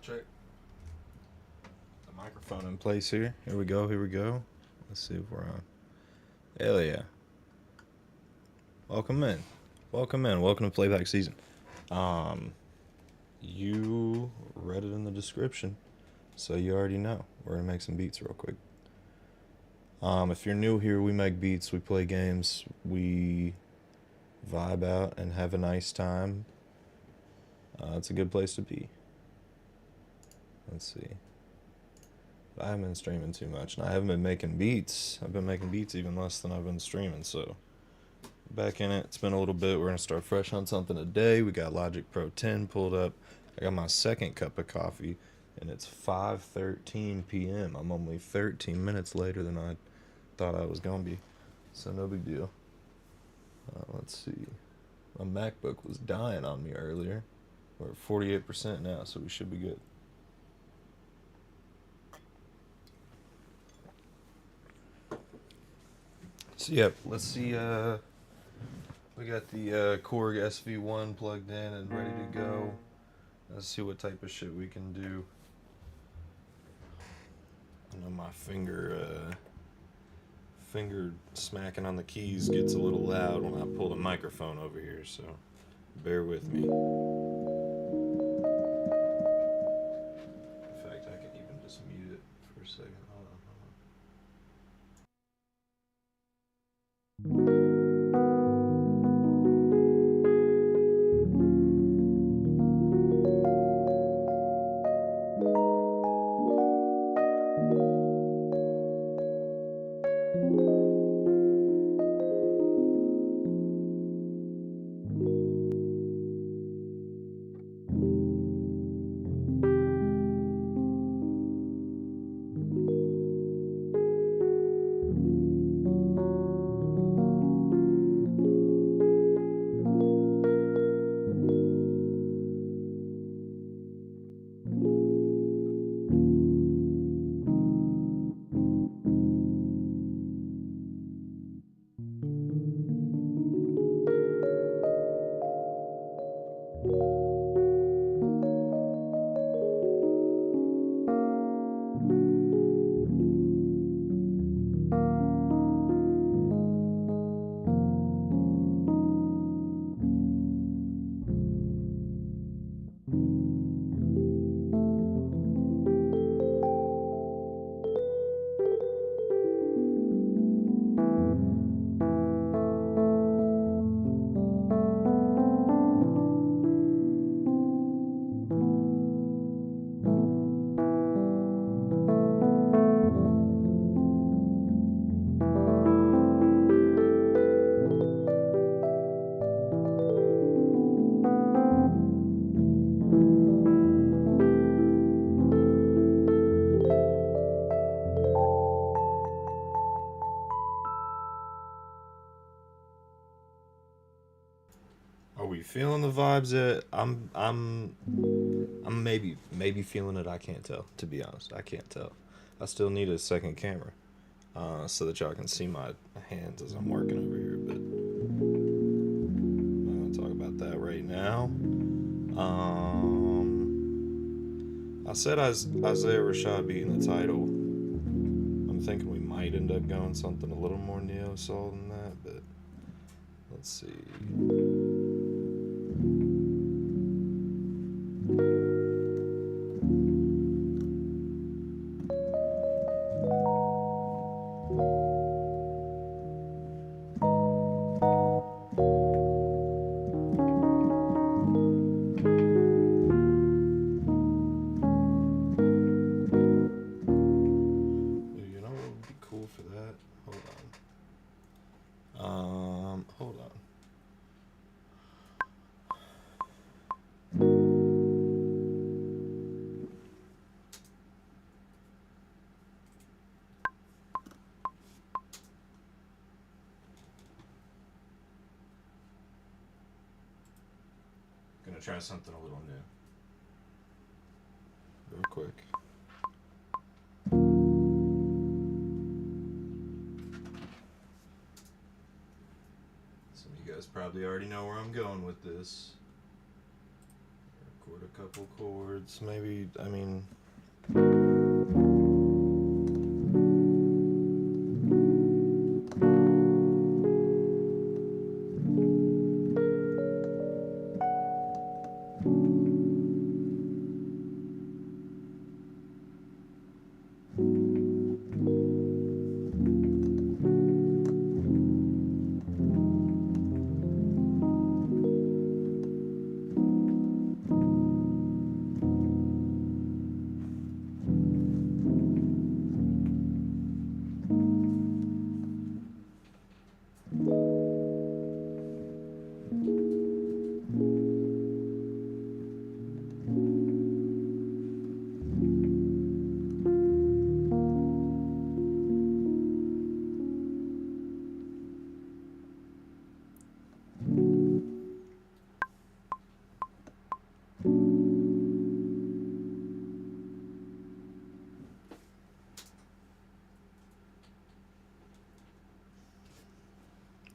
Check. The microphone in place here. Here we go. Let's see if we're on. Hell yeah. Welcome in. Welcome to Playback season. You read it in the description, so you already know. We're gonna make some beats real quick. If you're new here, we make beats, we play games, we vibe out and have a nice time. It's a good place to be. Let's see. I haven't been streaming too much, and I haven't been making beats. I've been making beats even less than I've been streaming, so back in it. It's been a little bit. We're gonna start fresh on something today. We got Logic Pro 10 pulled up. I got my second cup of coffee, and it's 5:13 p.m. I'm only 13 minutes later than I thought I was gonna be, so no big deal. Let's see. My MacBook was dying on me earlier. We're at 48% now, so we should be good. So yep, let's see. We got the Korg SV1 plugged in and ready to go. Let's see what type of shit we can do. I know my finger smacking on the keys gets a little loud when I pull the microphone over here, so bear with me. In fact, I can even just mute it for a second. Hold on. Are we feeling the vibes yet? I'm maybe feeling it. I can't tell. To be honest, I can't tell. I still need a second camera, so that y'all can see my hands as I'm working over here. But I'm gonna talk about that right now. I said Isaiah Rashad beating the title. I'm thinking we might end up going something a little more neo soul than that, but let's see. You know what would be cool for that? Hold on. Gonna try something a little new. Real quick. Some of you guys probably already know where I'm going with this. Record a couple chords, maybe, I mean.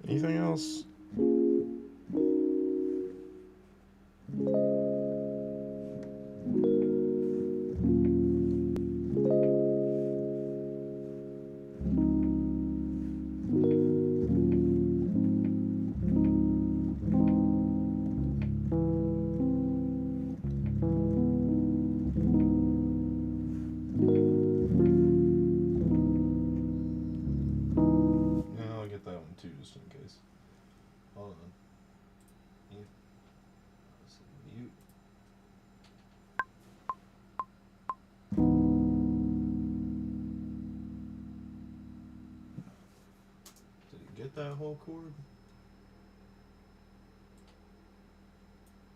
Anything else? No, I'll get that one too, just in case. Hold on. Mute. Mute. Did it get that whole chord?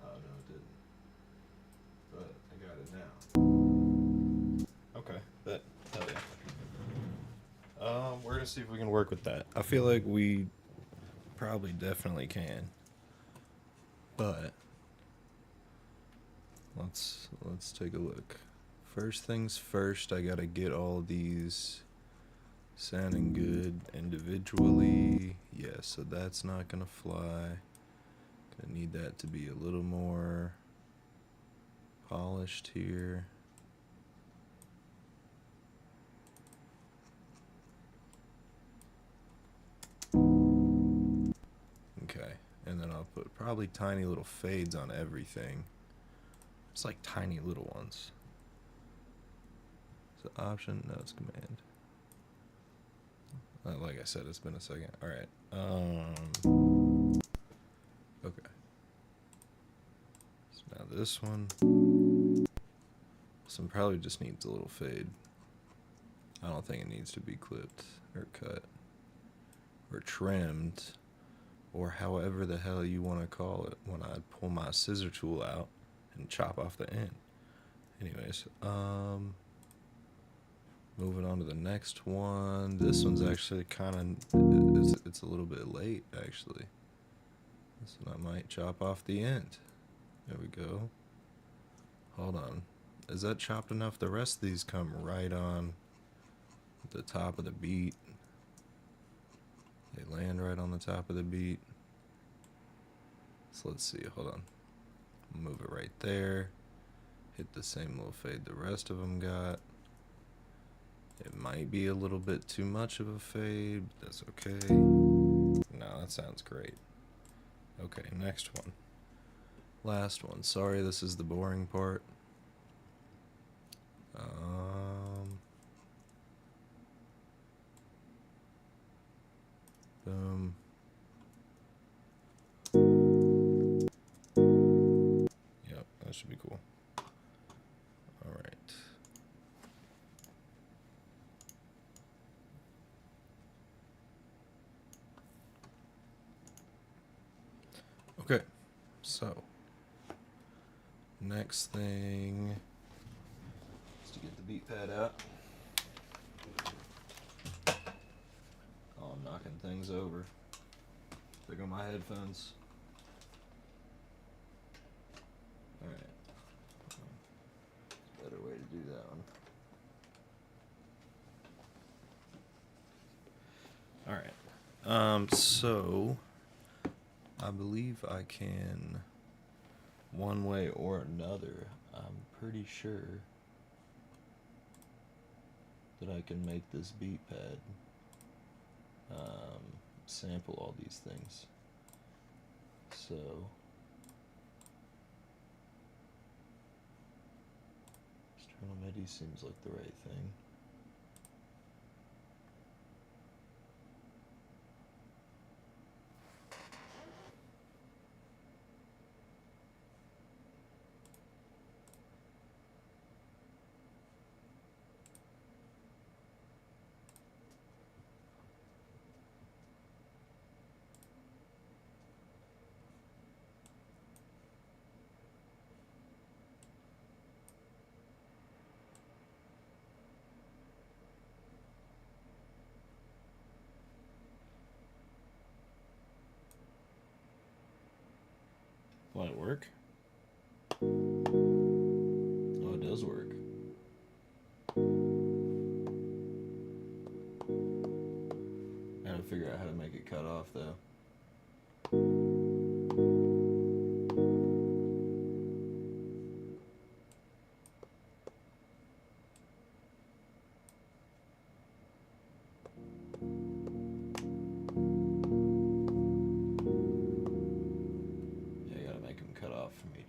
Oh no, it didn't. But I got it now. Okay, bet. Hell yeah. We're gonna see if we can work with that. I feel like we probably definitely can. But let's take a look. First things first, I gotta get all these sounding good individually. Yeah, so that's not gonna fly. Gonna need that to be a little more polished here. Okay, and then I'll put probably tiny little fades on everything. It's like tiny little ones. Is it option? No, it's command. Like I said, it's been a second. All right. Okay. So now this one probably just needs a little fade. I don't think it needs to be clipped or cut or trimmed or however the hell you want to call it when I pull my scissor tool out and chop off the end. Anyways, moving on to the next one. This one's actually kind of, it's a little bit late actually. This one I might chop off the end. There we go. Hold on. Is that chopped enough? The rest of these come right on the top of the beat. They land right on the top of the beat. So let's see. Hold on. Move it right there. Hit the same little fade the rest of them got. It might be a little bit too much of a fade, but that's okay. No, that sounds great. Okay, next one. Last one. Sorry, this is the boring part. Boom. Yep, that should be cool. All right. Okay, so next thing is to get the beat pad out. Oh, I'm knocking things over. There go my headphones. Alright. Better way to do that one. Alright. So I believe I can, one way or another, I'm pretty sure that I can make this beat pad sample all these things. So external MIDI seems like the right thing. Will it work? Oh, it does work. I gotta figure out how to make it cut off though.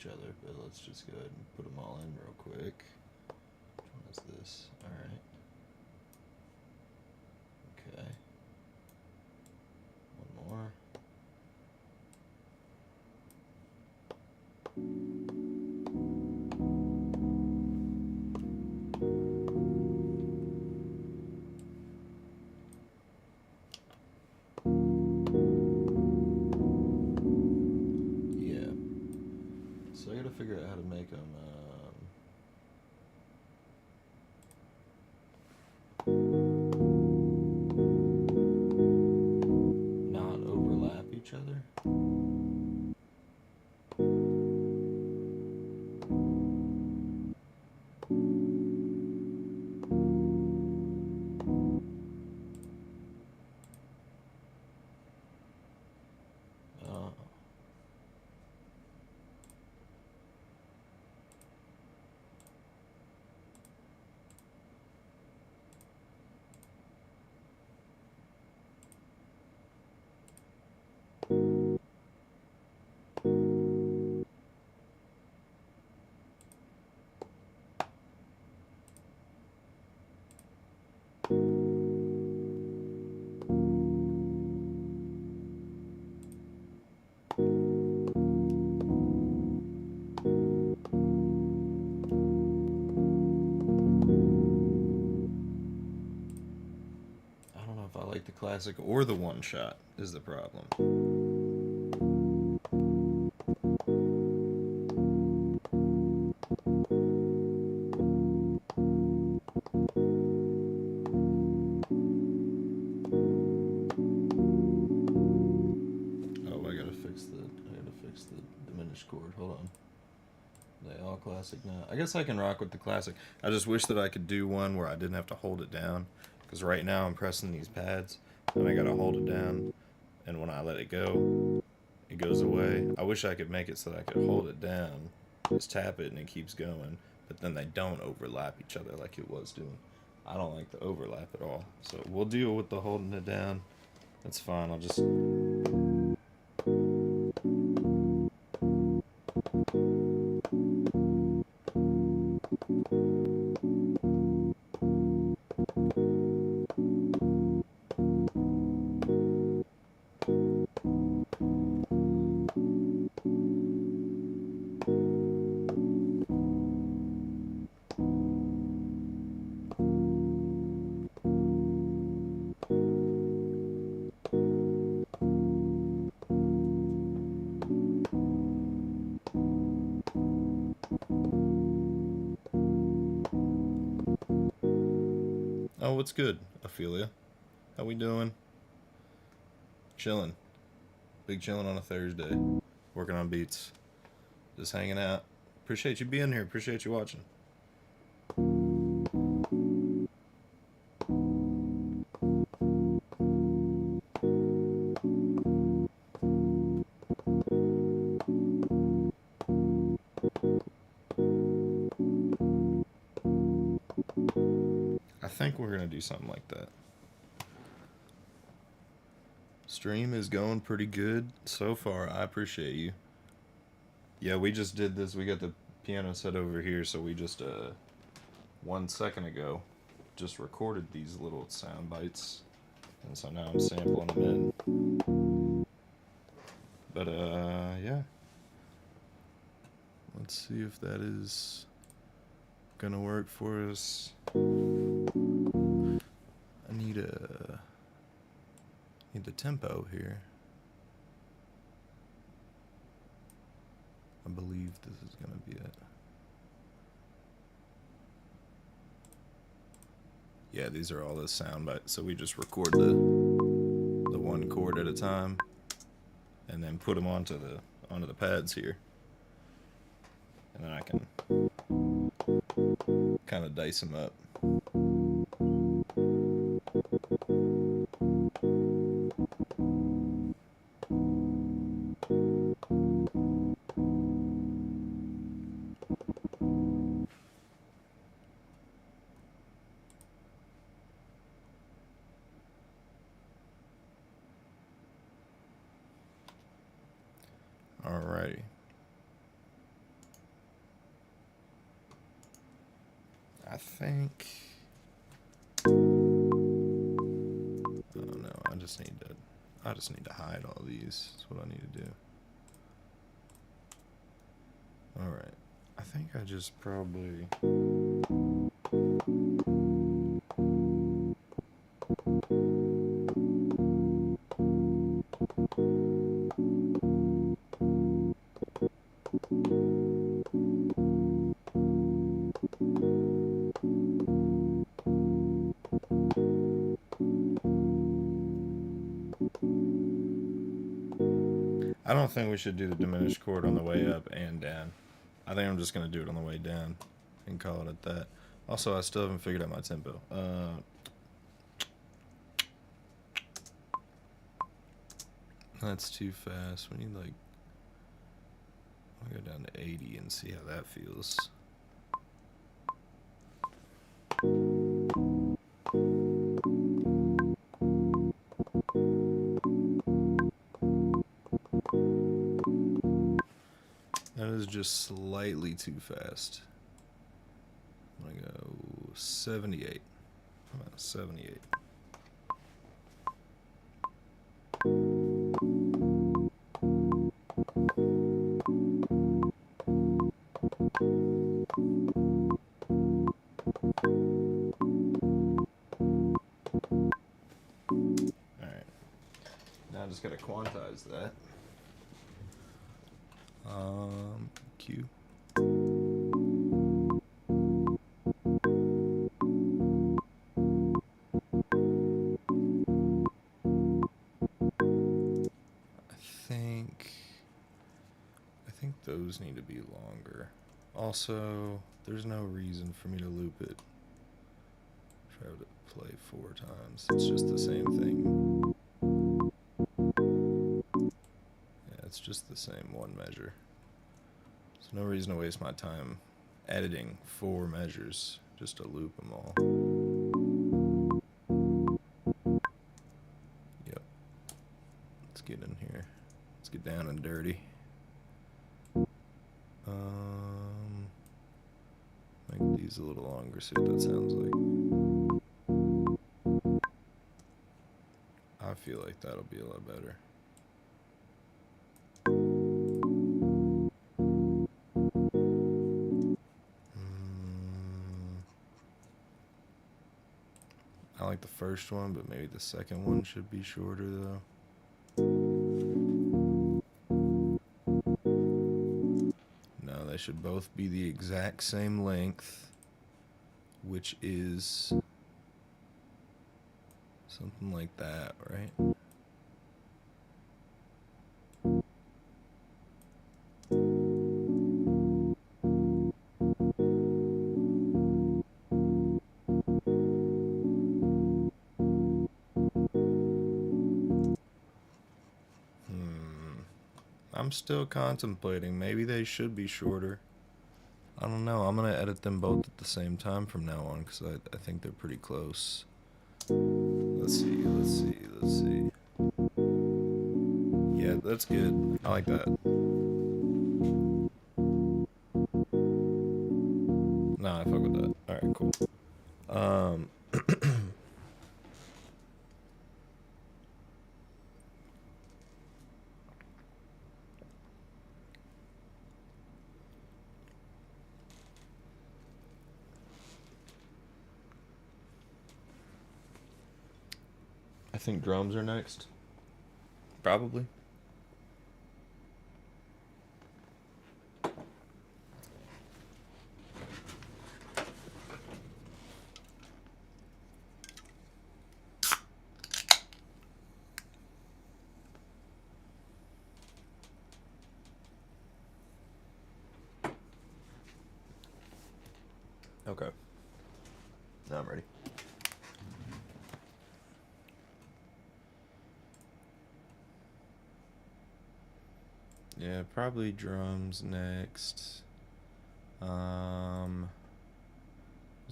Other, but let's just go ahead and put them all in real quick. Which one is this? Alright. Okay. One more. So I gotta figure out how to make them not overlap each other. like the classic or the one shot is the problem. Oh, I gotta fix the diminished chord. Hold on. They all classic now. I guess I can rock with the classic. I just wish that I could do one where I didn't have to hold it down. Because right now I'm pressing these pads and I gotta hold it down. And when I let it go, it goes away. I wish I could make it so that I could hold it down, just tap it and it keeps going. But then they don't overlap each other like it was doing. I don't like the overlap at all. So we'll deal with the holding it down. That's fine. I'll just... Oh, what's good, Ophelia? How we doing? Chilling. Big chilling on a Thursday. Working on beats. Just hanging out. Appreciate you being here. Appreciate you watching. I think we're gonna do something like that. Stream is going pretty good so far. I appreciate you. Yeah, we just did this. We got the piano set over here, so we just 1 second ago just recorded these little sound bites, and so now I'm sampling them in. But yeah, let's see if that is gonna work for us. I need the tempo here. I believe this is gonna be it. Yeah, these are all the sound bites. So we just record the one chord at a time, and then put them onto the pads here, and then I can kind of dice them up. Alrighty. I think... Oh no, I just need to hide all these. That's what I need to do. Alright. I think I just probably... I don't think we should do the diminished chord on the way up and down. I think I'm just going to do it on the way down and call it at that. Also, I still haven't figured out my tempo. That's too fast. We need, like... I'll go down to 80 and see how that feels. That is just slightly too fast. I'm gonna go 78. How about 78? just gotta quantize that. Q. I think those need to be longer. Also, there's no reason for me to loop it. Try to play 4 times. It's just the same thing. Yeah, it's just the same one measure. There's no reason to waste my time editing 4 measures just to loop them all. Yep. Let's get in here. Let's get down and dirty. Make these a little longer, see what that sounds like. I feel like that'll be a lot better. I like the first one, but maybe the second one should be shorter though. No, they should both be the exact same length, which is something like that, right? I'm still contemplating. Maybe they should be shorter. I don't know. I'm going to edit them both at the same time from now on because I think they're pretty close. Let's see. Yeah, that's good. I like that. Nah, I fuck with that. Alright, cool. I think drums are next. Probably. Okay. Now I'm ready. Yeah, probably drums next. Let's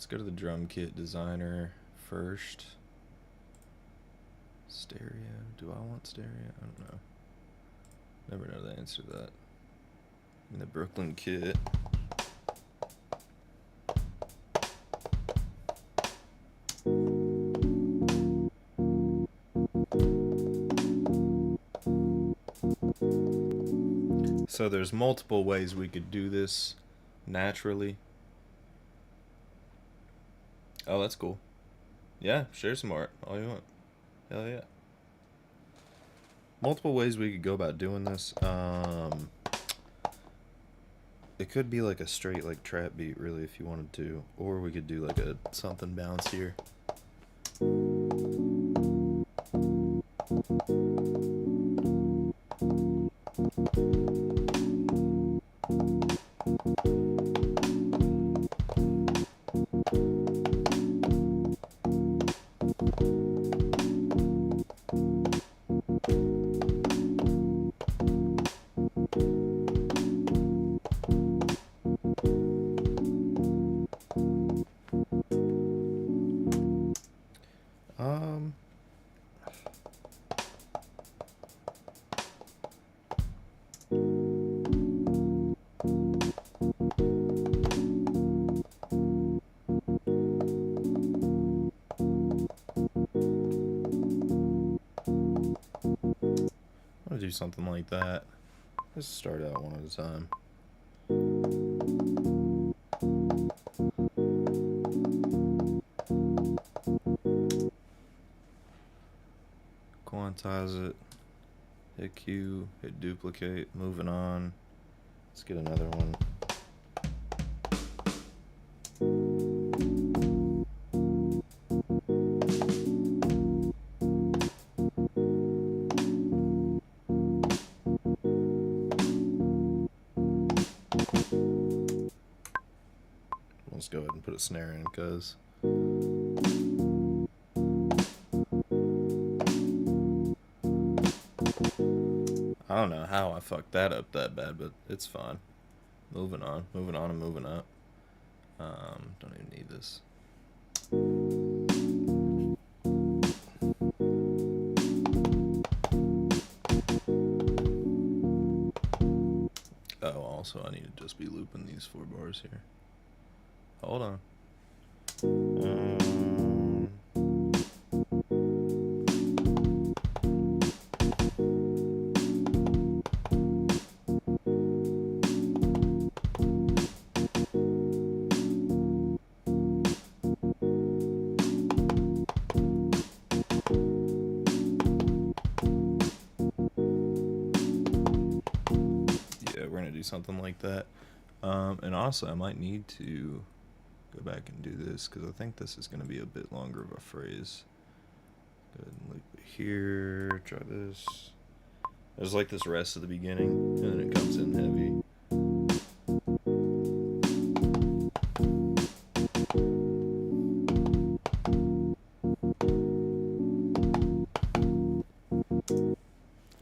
go to the drum kit designer first. Stereo. Do I want stereo? I don't know. Never know the answer to that. In the Brooklyn kit. So there's multiple ways we could do this naturally. Oh, that's cool. Yeah, share some art. All you want. Hell yeah. Multiple ways we could go about doing this. It could be like a straight like trap beat really if you wanted to. Or we could do like a something bounce here. Do something like that. Let's start out one at a time. Quantize it. Hit Q, hit duplicate, moving on. Let's get another one. Let's go ahead and put a snare in, cuz I don't know how I fucked that up that bad, but it's fine. Moving on and moving up. Don't even need this. Oh, also I need to just be looping these 4 bars here. Hold on. Yeah, we're gonna do something like that. And also I might need to go back and do this because I think this is going to be a bit longer of a phrase. Go ahead and loop it here. Try this. There's like this rest at the beginning, and then it comes in heavy.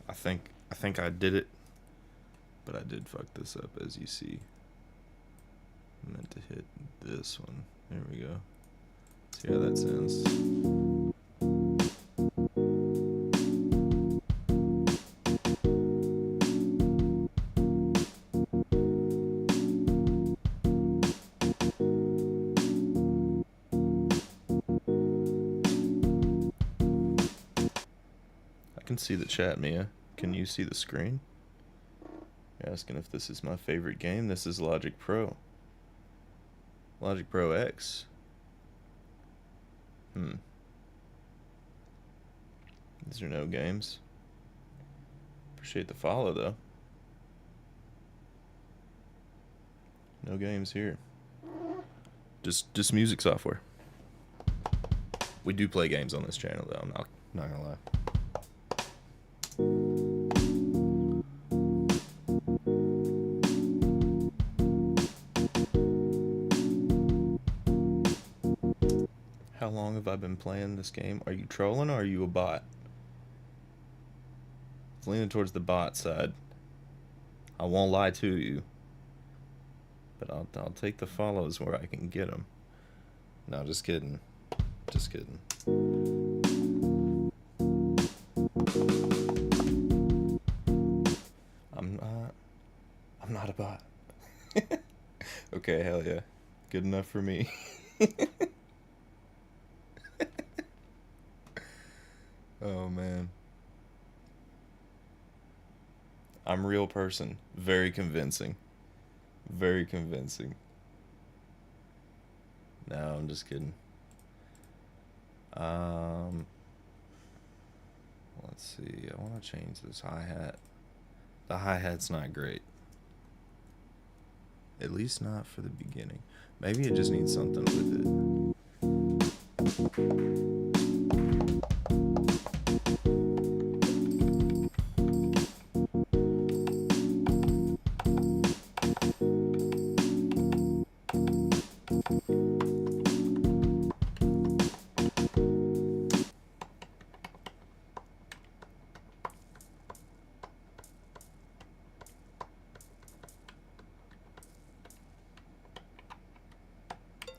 I think I did it, but I did fuck this up, as you see. I meant to hit this one. There we go. See how that sounds. I can see the chat, Mia. Can you see the screen? You're asking if this is my favorite game. This is Logic Pro. Logic Pro X. These are no games. Appreciate the follow, though. No games here. Just music software. We do play games on this channel, though. I'm not gonna lie. How long have I been playing this game? Are you trolling or are you a bot? It's leaning towards the bot side. I won't lie to you. But I'll take the follows where I can get them. No, just kidding. Just kidding. I'm not a bot. Okay, hell yeah. Good enough for me. Oh, man. I'm a real person. Very convincing. Very convincing. No, I'm just kidding. Let's see. I want to change this hi-hat. The hi-hat's not great. At least not for the beginning. Maybe it just needs something with it.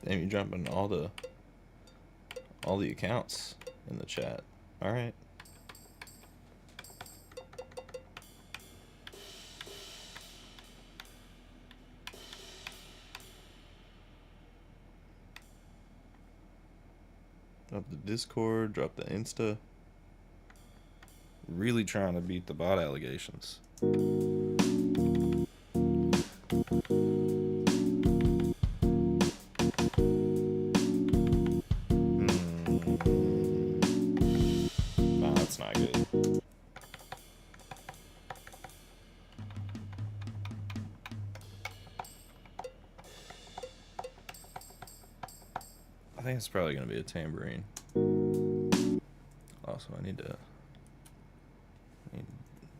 Damn, you jumping all the accounts in the chat. All right. Drop the Discord, drop the Insta. Really trying to beat the bot allegations. Nah, that's not good. I think it's probably going to be a tambourine. Also, I need to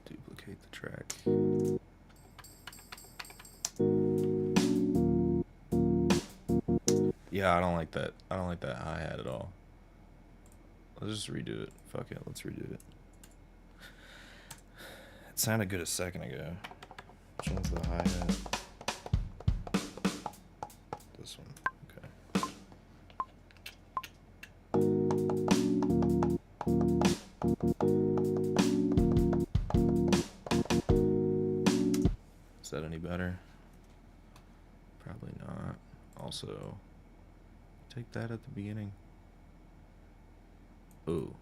duplicate the track. Yeah, I don't like that. I don't like that hi-hat at all. Let's just redo it. Fuck it, let's redo it. It sounded good a second ago. Which one's the hi-hat? This one. Okay. Is that any better? Probably not. Also, take that at the beginning. Ooh,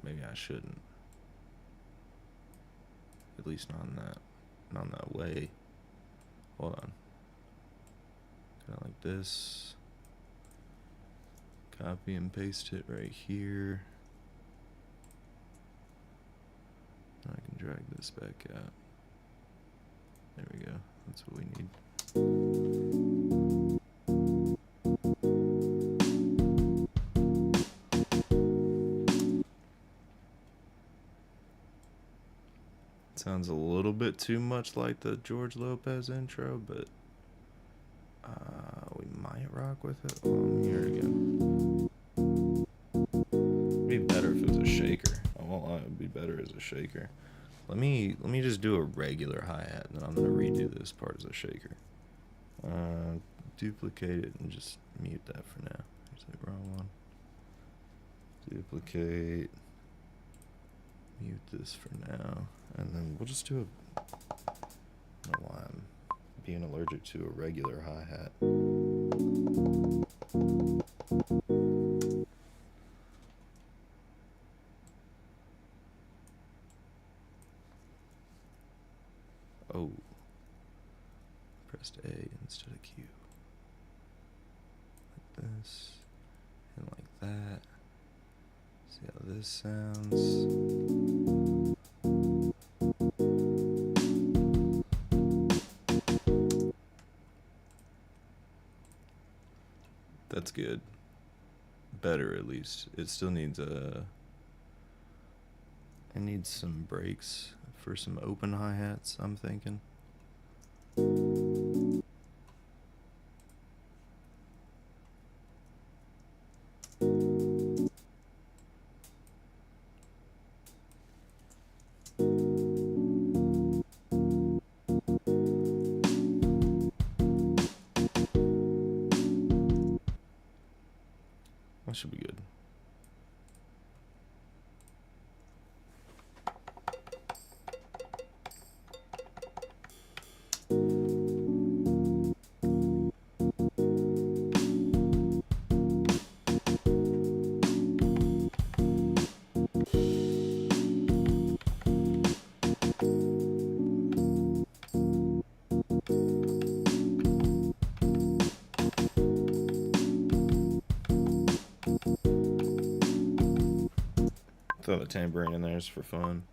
maybe I shouldn't. At least not in that way. Hold on. Kind of like this. Copy and paste it right here. I can drag this back out. There we go. That's what we need. Sounds a little bit too much like the George Lopez intro, but we might rock with it. Oh, here we go. It'd be better if it was a shaker. I won't lie, it'd be better as a shaker. Let me just do a regular hi-hat, and then I'm gonna redo this part as a shaker. Duplicate it and just mute that for now. Here's the wrong one. Duplicate. Mute this for now, and then we'll just do a. I don't know why I'm being allergic to a regular hi-hat. Oh, pressed A instead of Q. Like this, and like that. See how this sounds. That's good. Better, at least. It still needs it needs some breaks for some open hi-hats, I'm thinking. That should be good. Throw the tambourine in there just for fun.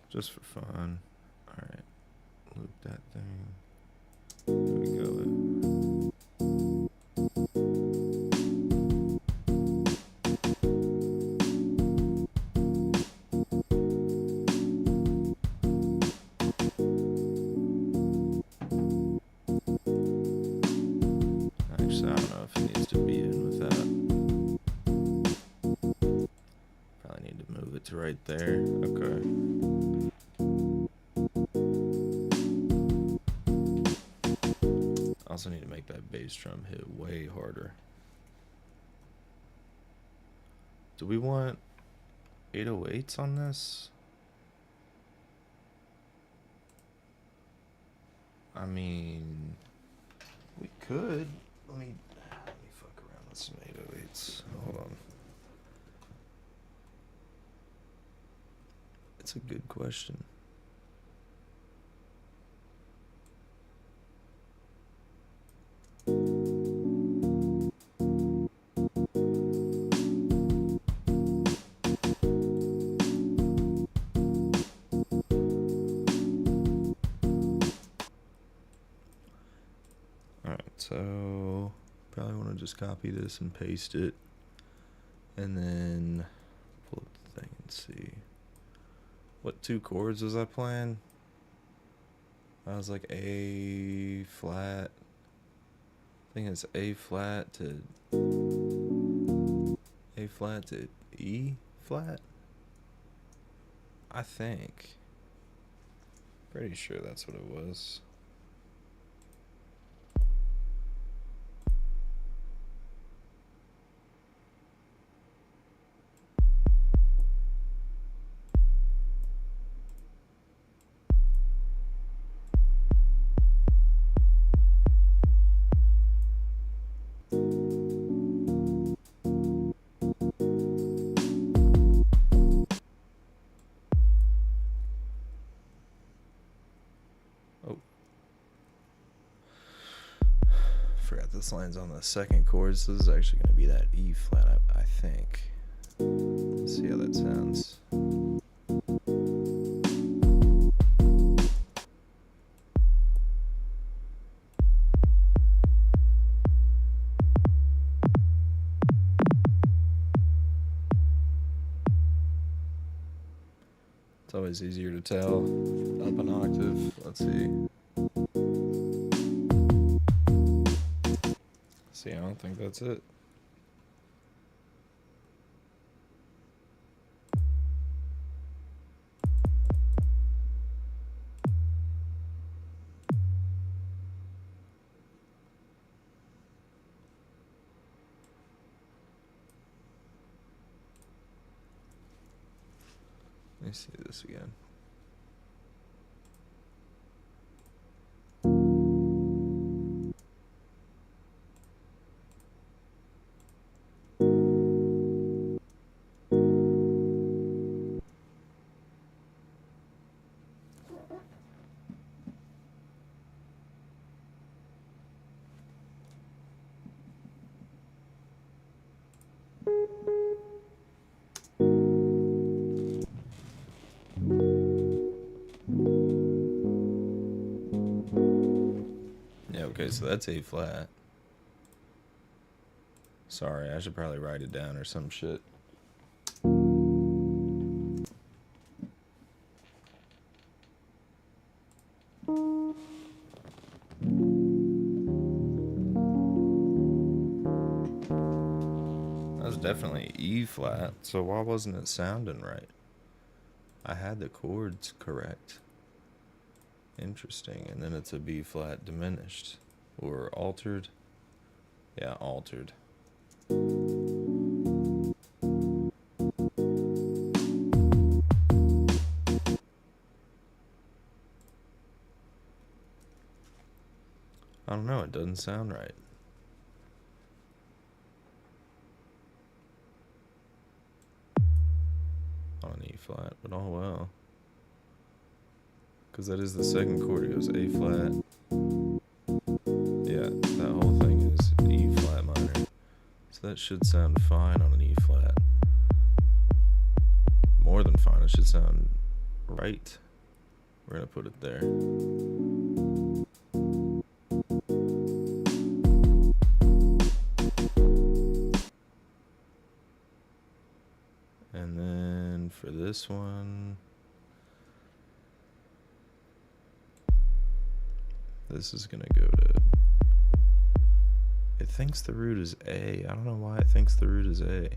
Just for fun. Alright. Loop that thing. There we go. Actually, I don't know if it needs to be in with that. Probably need to move it to right there. Okay. Also need to make that bass drum hit way harder. Do we want 808s on this? I mean, we could. Let me fuck around with some 808s. Hold on. It's a good question. So probably want to just copy this and paste it, and then pull up the thing and see what 2 chords was I playing. I was like A flat. I think it's A flat to E flat. I think. Pretty sure that's what it was. Forgot this line's on the 2nd chord, so this is actually going to be that E flat, I think. Let's see how that sounds. It's always easier to tell up an octave. Let's see. See, I don't think that's it. Let me see this again. Okay, so that's A flat. Sorry, I should probably write it down or some shit. That was definitely E flat, so why wasn't it sounding right? I had the chords correct. Interesting. And then it's a B flat diminished. Or altered. Yeah, altered. I don't know, it doesn't sound right. On an E flat, but oh well. Because that is the 2nd chord. It goes A flat. Yeah, that whole thing is E flat minor. So that should sound fine on an E flat. More than fine, it should sound right. We're going to put it there. And then for this one, this is going to go to, it thinks the root is A. I don't know why it thinks the root is A.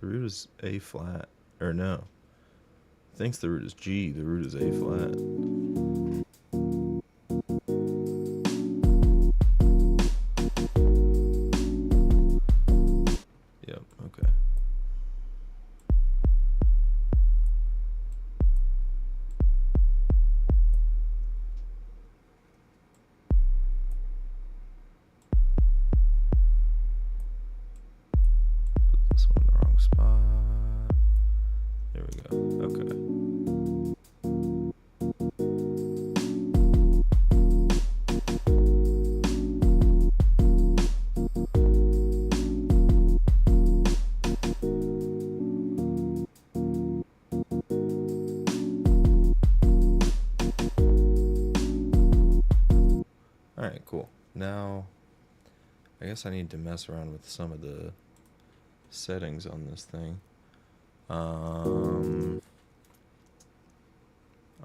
The root is A flat. Or no. It thinks the root is G. The root is A flat. Yep, okay. Alright, cool. Now, I guess I need to mess around with some of the settings on this thing. I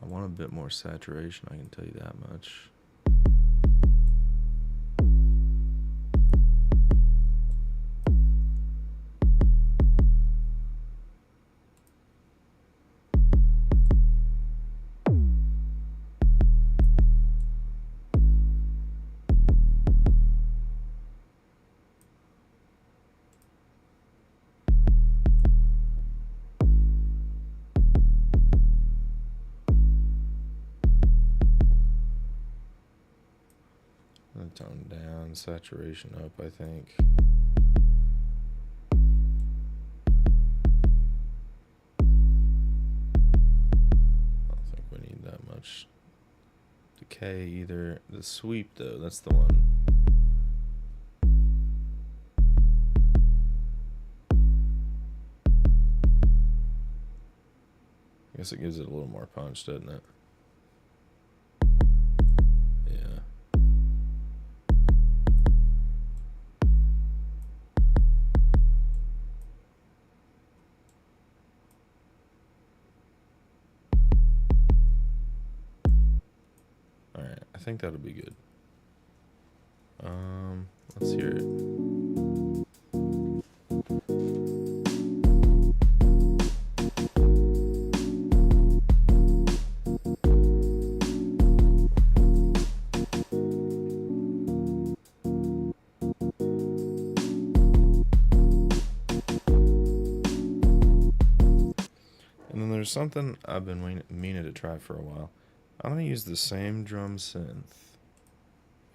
want a bit more saturation, I can tell you that much. Tone down, saturation up, I think. I don't think we need that much decay either. The sweep, though, that's the one. I guess it gives it a little more punch, doesn't it? Yeah. Alright, I think that'll be good. Let's hear it. And then there's something I've been meaning to try for a while. I'm going to use the same drum synth.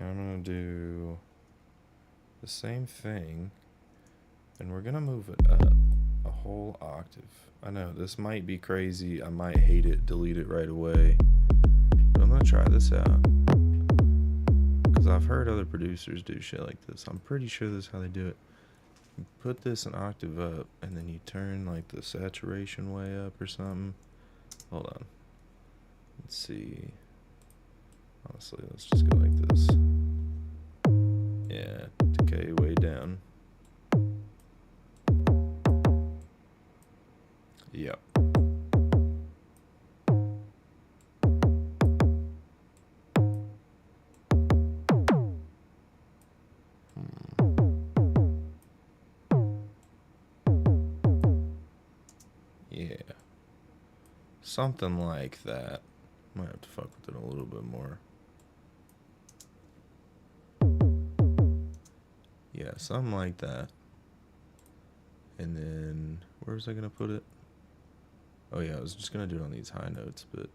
And I'm going to do the same thing. And we're going to move it up a whole octave. I know, this might be crazy. I might hate it, delete it right away. But I'm going to try this out. Because I've heard other producers do shit like this. I'm pretty sure this is how they do it. You put this an octave up, and then you turn like the saturation way up or something. Hold on. Let's see. Honestly, let's just go like this. Yeah, decay way down. Yep. Yeah. Something like that. Might have to fuck with it a little bit more. Yeah, something like that. And then, where was I going to put it? Oh yeah, I was just going to do it on these high notes, but...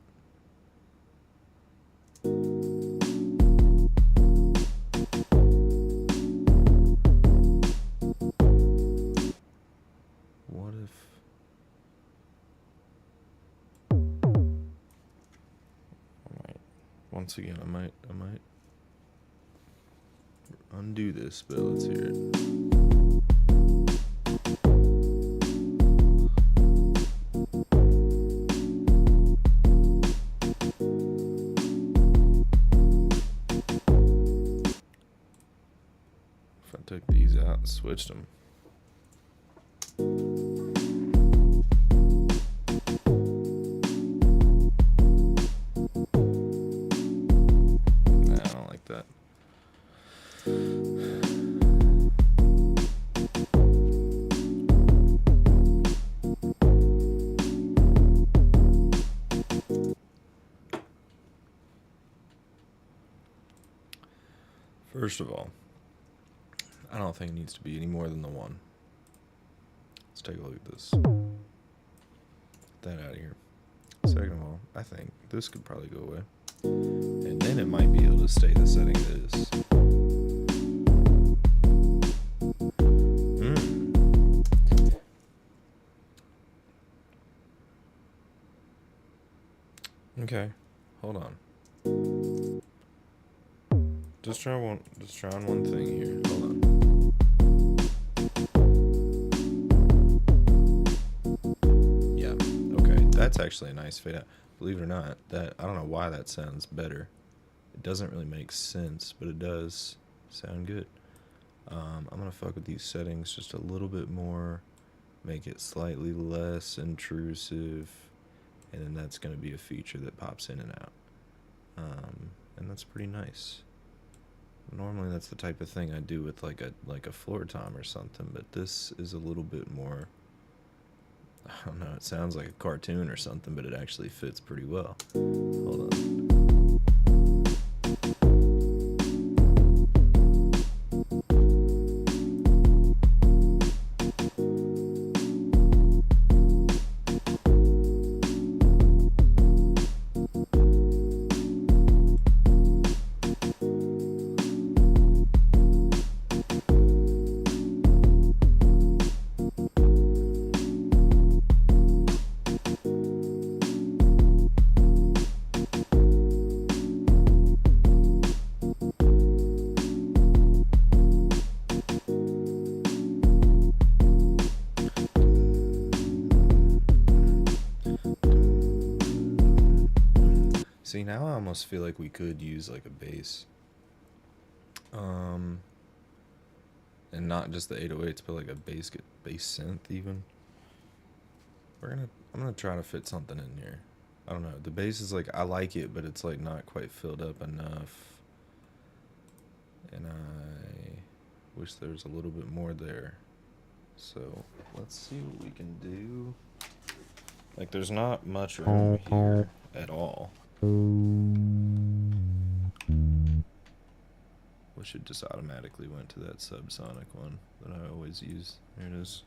What if... Once again, I might undo this, but let's hear it. If I took these out and switched them. Nah, I don't like that. First of all, I don't think it needs to be any more than the one. Let's take a look at this. Get that out of here. Second of all, I think this could probably go away. And then it might be able to stay the setting it is. Okay, hold on. Just try on one thing here. Hold on. Yeah, okay. That's actually a nice fade out. Believe it or not, that I don't know why that sounds better. It doesn't really make sense, but it does sound good. I'm going to fuck with these settings just a little bit more, make it slightly less intrusive, and then that's going to be a feature that pops in and out. And that's pretty nice. Normally that's the type of thing I do with like a floor tom or something, but this is a little bit more, I don't know, it sounds like a cartoon or something, but it actually fits pretty well. Hold on. See, now I almost feel like we could use like a bass. And not just the 808s, but like a bass synth even. I'm gonna try to fit something in here. I don't know. The bass is like, I like it, but it's like not quite filled up enough. And I wish there was a little bit more there. So let's see what we can do. Like, there's not much room here at all. Wish it just automatically went to that subsonic one that I always use. There it is.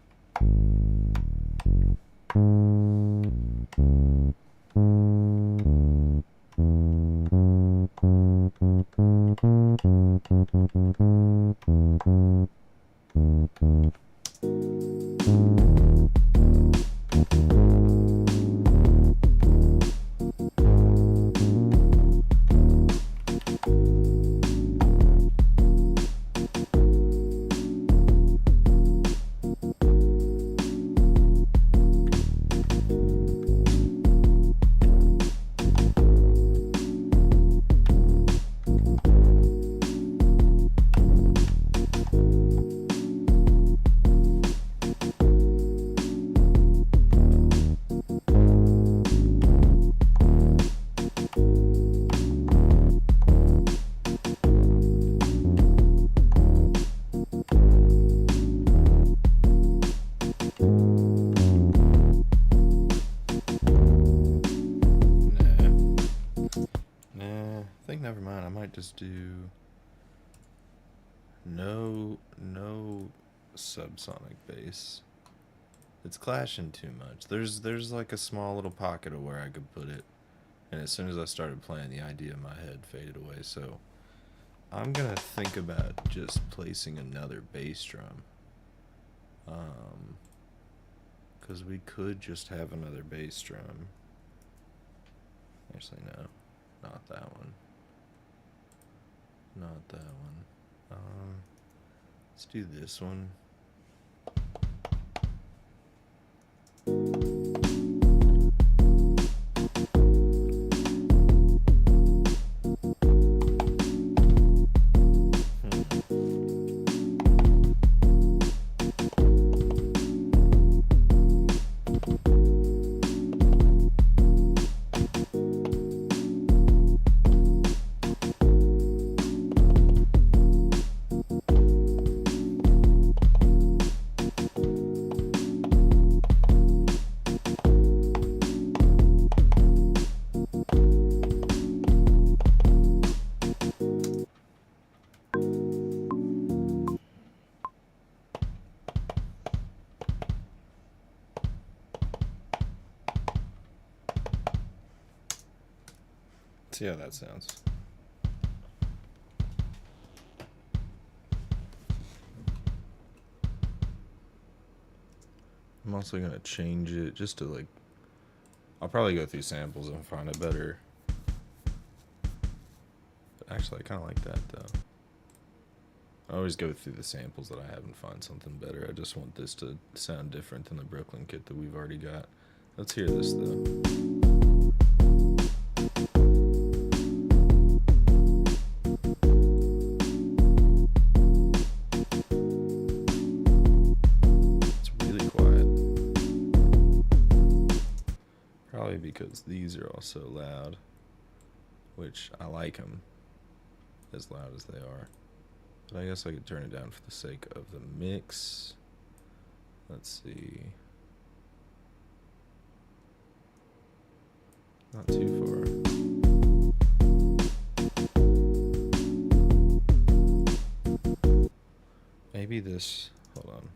Never mind. I might just do no subsonic bass. It's clashing too much. There's like a small little pocket of where I could put it, and as soon as I started playing, the idea in my head faded away. So I'm gonna think about just placing another bass drum, because we could just have another bass drum. Actually, no, not that one. Not that one. Let's do this one. See how that sounds. I'm also gonna change it just to like, I'll probably go through samples and find a better, but actually I kind of like that though. I always go through the samples that I have and find something better. I just want this to sound different than the Brooklyn kit that we've already got. Let's hear this though. because these are also loud, which I like them as loud as they are. But I guess I could turn it down for the sake of the mix. Let's see. Not too far. Maybe this, hold on.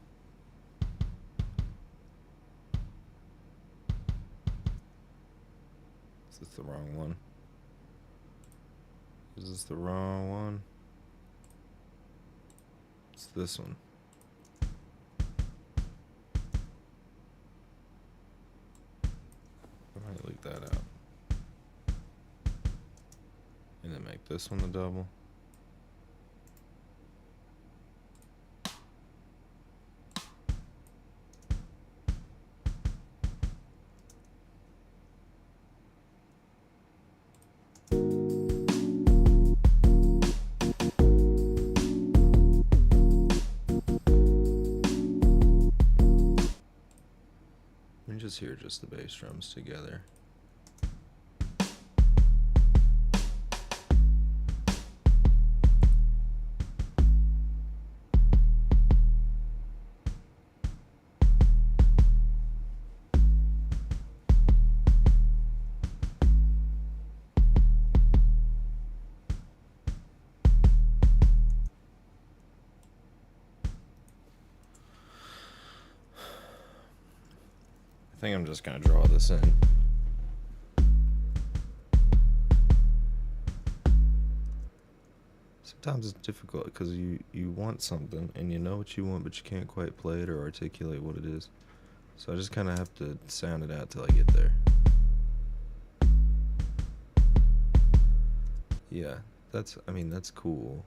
Is this the wrong one? Is this the wrong one? It's this one. I might leave that out. And then make this one the double. And just hear just the bass drums together. I think I'm just gonna draw this in. Sometimes it's difficult because you want something and you know what you want, but you can't quite play it or articulate what it is. So I just kind of have to sound it out till I get there. Yeah, that's cool.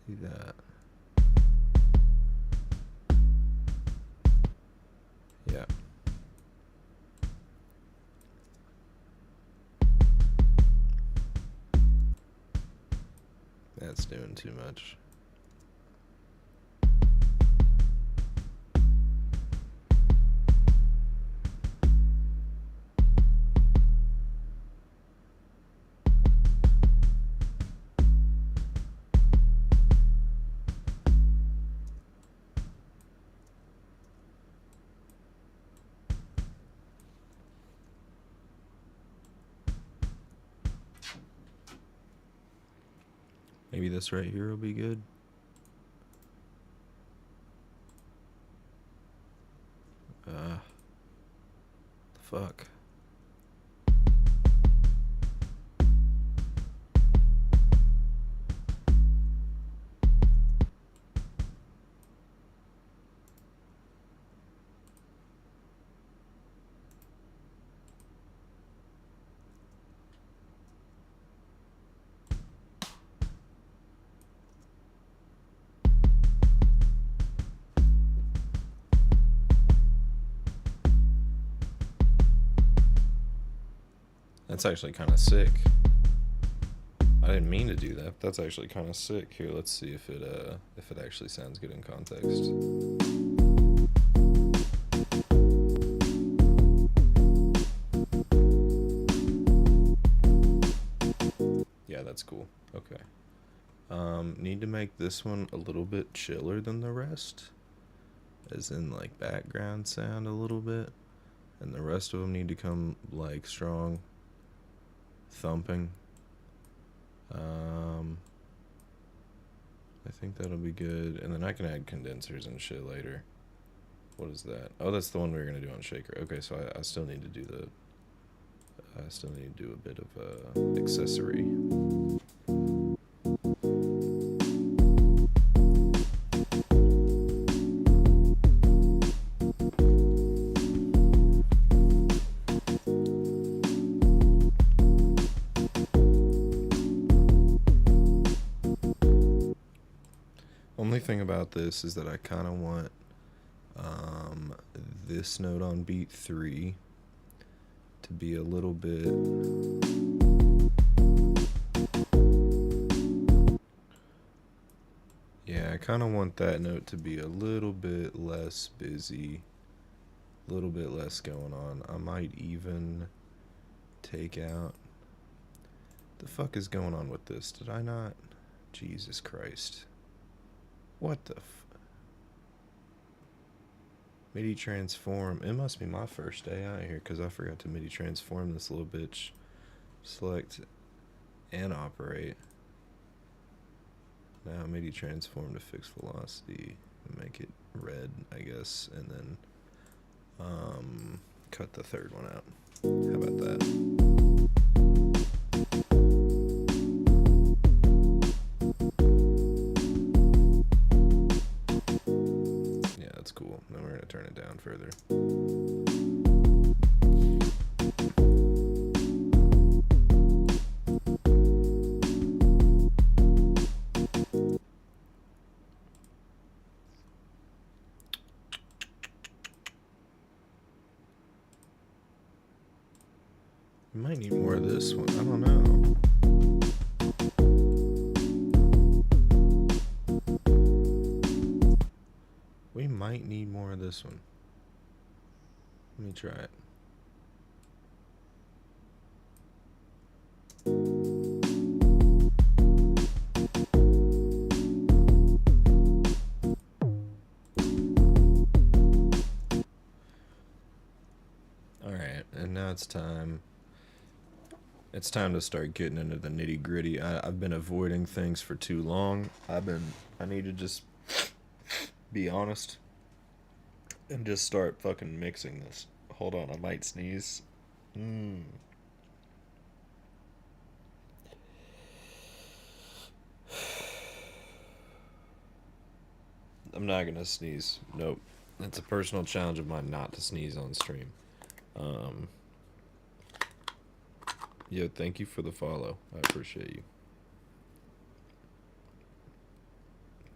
See that. Yeah. That's doing too much. Maybe this right here will be good. The fuck. That's actually kind of sick. I didn't mean to do that. That's actually kind of sick. Here, let's see if it actually sounds good in context. Yeah, that's cool. Okay. Need to make this one a little bit chiller than the rest, as in like background sound a little bit, and the rest of them need to come like strong thumping. I think that'll be good, and then I can add condensers and shit later. What is that? Oh, that's the one we were gonna do on Shaker. Okay, so I still need to do a bit of accessory. Only thing about this is that I kind of want this note on beat 3 to be a little bit Yeah, I kind of want that note to be a little bit less busy, a little bit less going on. I might even take out... The fuck is going on with this? Did I not? Jesus Christ. What the MIDI transform. It must be my first day out here because I forgot to MIDI transform this little bitch. Select and operate. Now MIDI transform to fixed velocity. Make it red, I guess, and then cut the third one out. How about that? Yeah, that's cool. Then we're gonna turn it down further. We might need more of this one. I don't know. We might need more of this one. Let me try it. Alright, and now it's time. It's time to start getting into the nitty gritty. I've been avoiding things for too long. I need to just be honest and just start fucking mixing this. Hold on, I might sneeze. I'm not gonna sneeze. Nope. It's a personal challenge of mine not to sneeze on stream. Yeah, thank you for the follow. I appreciate you.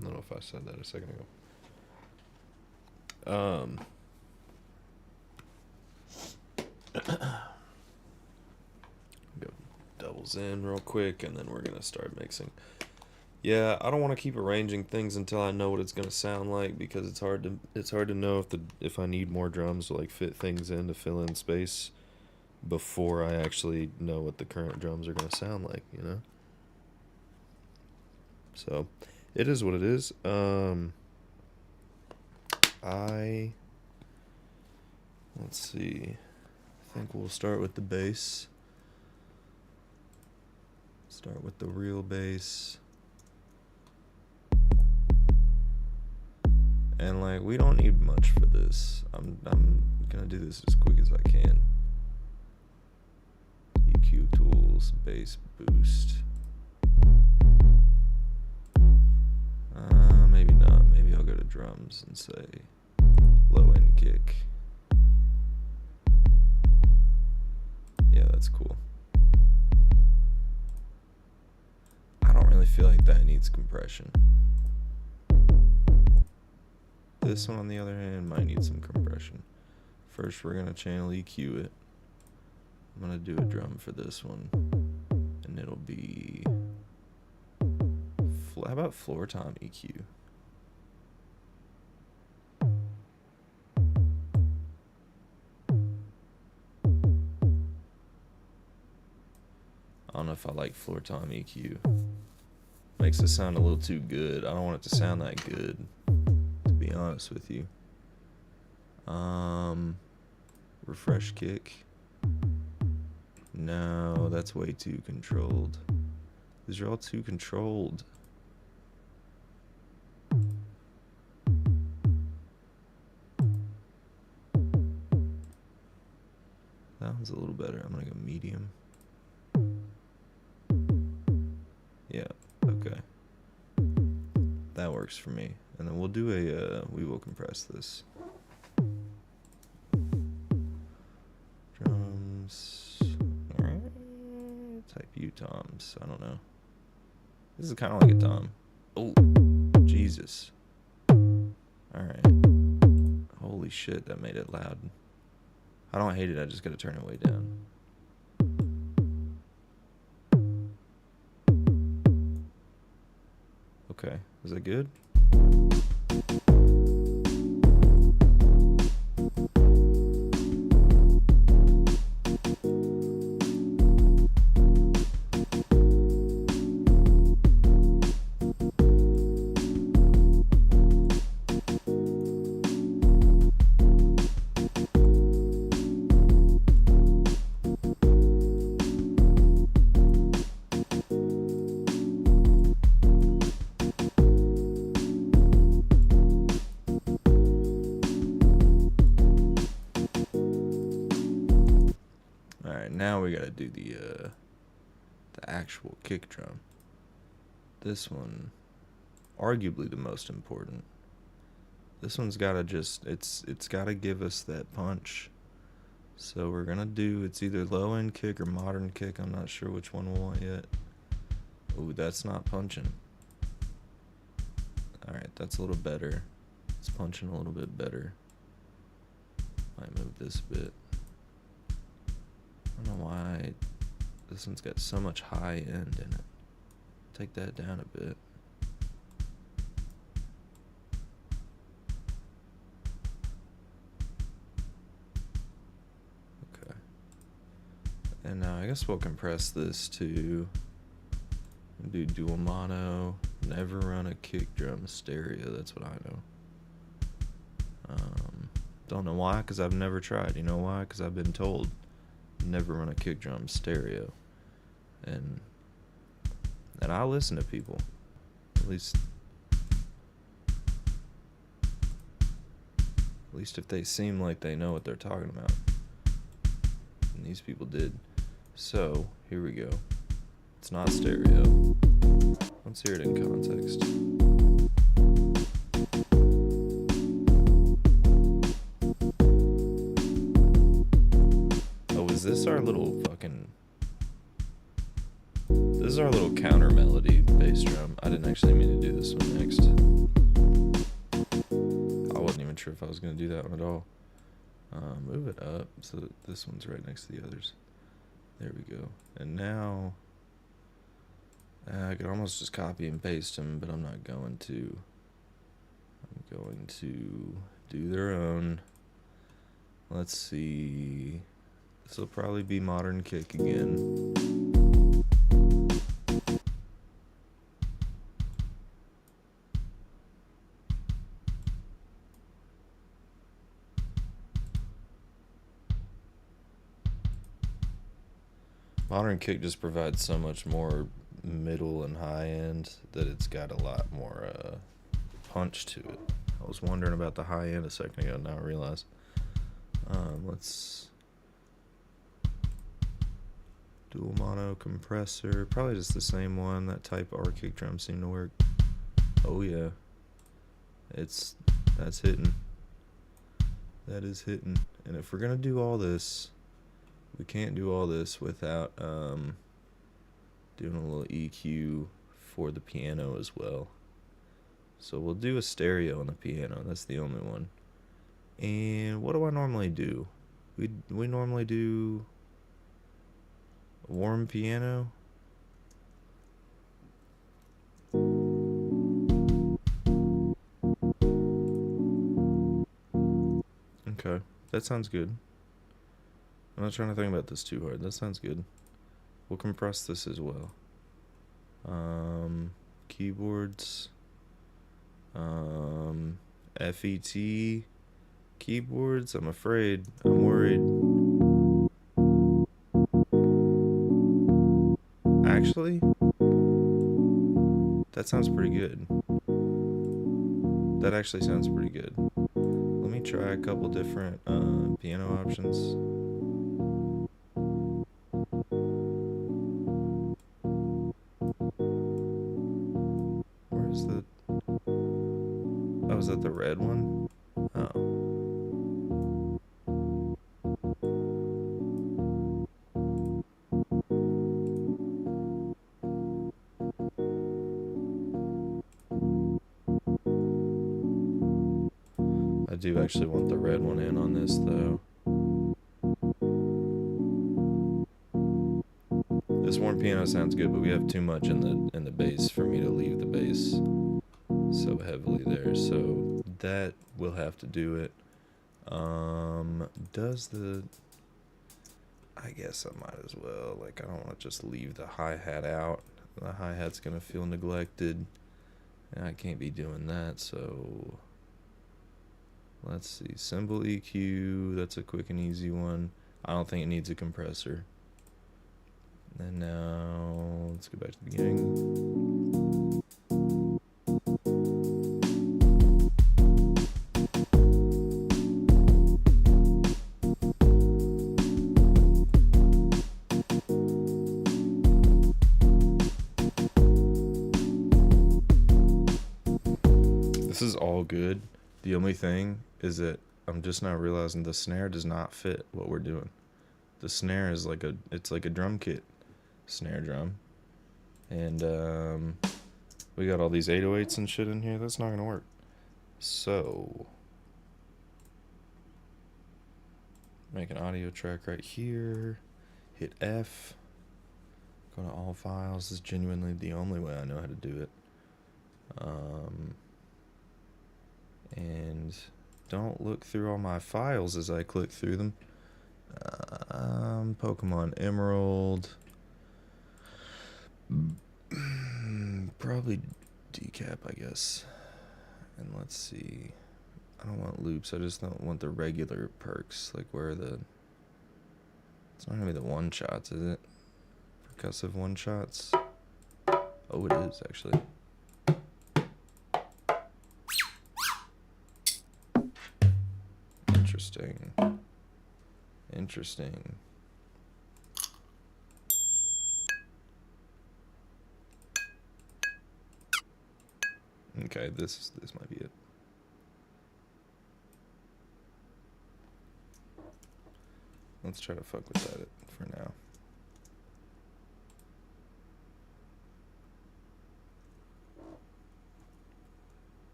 I don't know if I said that a second ago. Go doubles in real quick, and then we're gonna start mixing. Yeah, I don't want to keep arranging things until I know what it's gonna sound like, because it's hard to know if I need more drums to like fit things in to fill in space before I actually know what the current drums are gonna sound like, you know? So it is what it is. Let's see. I think we'll start with the bass. Start with the real bass. And like, we don't need much for this. I'm gonna do this as quick as I can. EQ tools, bass boost. Maybe not. Maybe I'll go to drums and say low end kick. Yeah, that's cool. I don't really feel like that needs compression. This one, on the other hand, might need some compression. First, we're gonna channel EQ it. I'm gonna do a drum for this one, and it'll be... How about floor tom EQ? I don't know if I like floor tom EQ. Makes it sound a little too good. I don't want it to sound that good, to be honest with you. Refresh kick. No, that's way too controlled. These are all too controlled. That one's a little better. I'm gonna go medium. Yeah, okay. That works for me. And then we'll do we will compress this. Drums. Alright. Type U toms. I don't know. This is kind of like a tom. Oh, Jesus. Alright. Holy shit, that made it loud. I don't hate it, I just gotta turn it way down. Okay, is it good? Alright, now we gotta do the actual kick drum. This one, arguably the most important. This one's gotta it's gotta give us that punch. So we're gonna do, it's either low end kick or modern kick. I'm not sure which one we want yet. Ooh, that's not punching. Alright, that's a little better. It's punching a little bit better. Might move this a bit. I don't know why this one's got so much high end in it. Take that down a bit. Okay. And now I guess we'll compress this to do dual mono. Never run a kick drum stereo. That's what I know. Don't know why, because I've never tried. You know why? Because I've been told never run a kick drum stereo. And I listen to people. At least if they seem like they know what they're talking about. And these people did. So, here we go. It's not stereo. Let's hear it in context. Oh, is this our little fucking... This is our little counter melody bass drum. I didn't actually mean to do this one next. I wasn't even sure if I was going to do that one at all. Move it up so that this one's right next to the others. There we go. And now... I could almost just copy and paste them, but I'm not going to. I'm going to do their own. Let's see. This will probably be modern kick again. Modern kick just provides so much more middle and high end that it's got a lot more punch to it. I was wondering about the high end a second ago, now I realize. Let's dual mono compressor, probably just the same one. That type R kick drum seemed to work. Oh yeah, that's hitting. That is hitting. And if we're gonna do all this, we can't do all this without doing a little EQ for the piano as well. So we'll do a stereo on the piano. That's the only one. And what do I normally do? We normally do a warm piano. Okay, that sounds good. I'm not trying to think about this too hard. That sounds good. We'll compress this as well. Keyboards. FET keyboards. I'm afraid. I'm worried. Actually, that sounds pretty good. That actually sounds pretty good. Let me try a couple different piano options. Where's the... Oh, is that the red one? Oh. I do actually want the red one in on this though. This warm piano sounds good, but we have too much in the bass for me to leave the bass. so heavily there. So that will have to do it. Does the... I guess I might as well. Like, I don't want to just leave the hi-hat out. The hi-hat's going to feel neglected. And I can't be doing that, so... Let's see. Cymbal EQ. That's a quick and easy one. I don't think it needs a compressor. And now, let's go back to the beginning. This is all good. The only thing is that I'm just now realizing the snare does not fit what we're doing. The snare is like it's like a drum kit snare drum. And we got all these 808s and shit in here. That's not gonna work. So make an audio track right here. Hit F. Go to all files. This is genuinely the only way I know how to do it. And don't look through all my files as I click through them. Pokemon Emerald. Probably decap, I guess. And let's see. I don't want loops. I just don't want the regular perks. Like where the... It's not going to be the one-shots, is it? Percussive one-shots? Oh, it is, actually. Interesting. Interesting. Okay, this might be it. Let's try to fuck with that for now.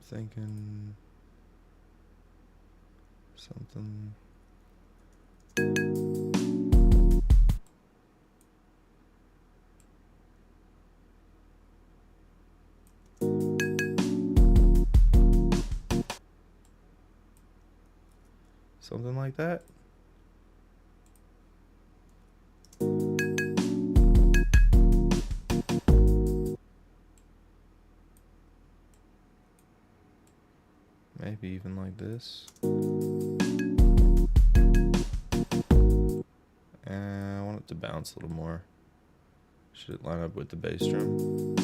Thinking something. Something like that. Maybe even like this. I want it to bounce a little more. Should it line up with the bass drum?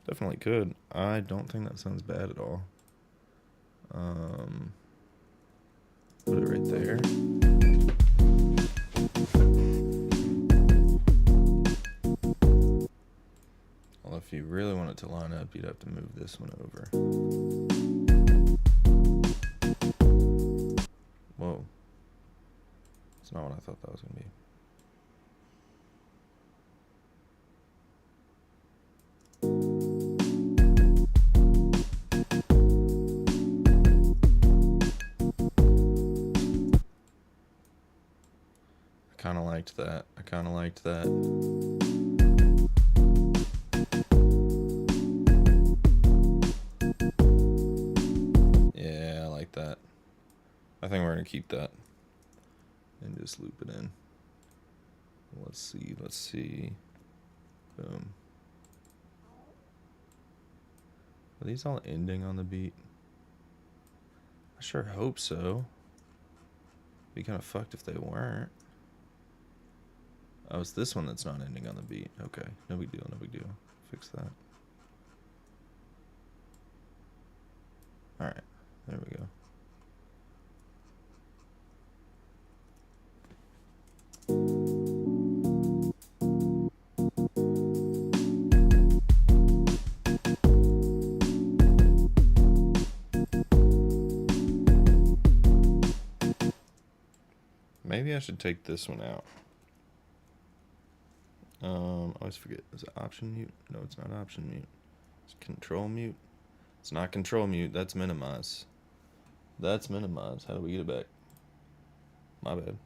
Definitely could. I don't think that sounds bad at all. Put it right there. Well, if you really want it to line up, you'd have to move this one over. Whoa. That's not what I thought that was going to be. I kind of liked that. Yeah, I like that. I think we're going to keep that. And just loop it in. Let's see. Boom. Are these all ending on the beat? I sure hope so. Be kind of fucked if they weren't. Oh, it's this one that's not ending on the beat. Okay, no big deal. Fix that. Alright, there we go. Maybe I should take this one out. I always forget. Is it option mute? No, it's not option mute. It's control mute. It's not control mute. That's minimize. How do we get it back? My bad.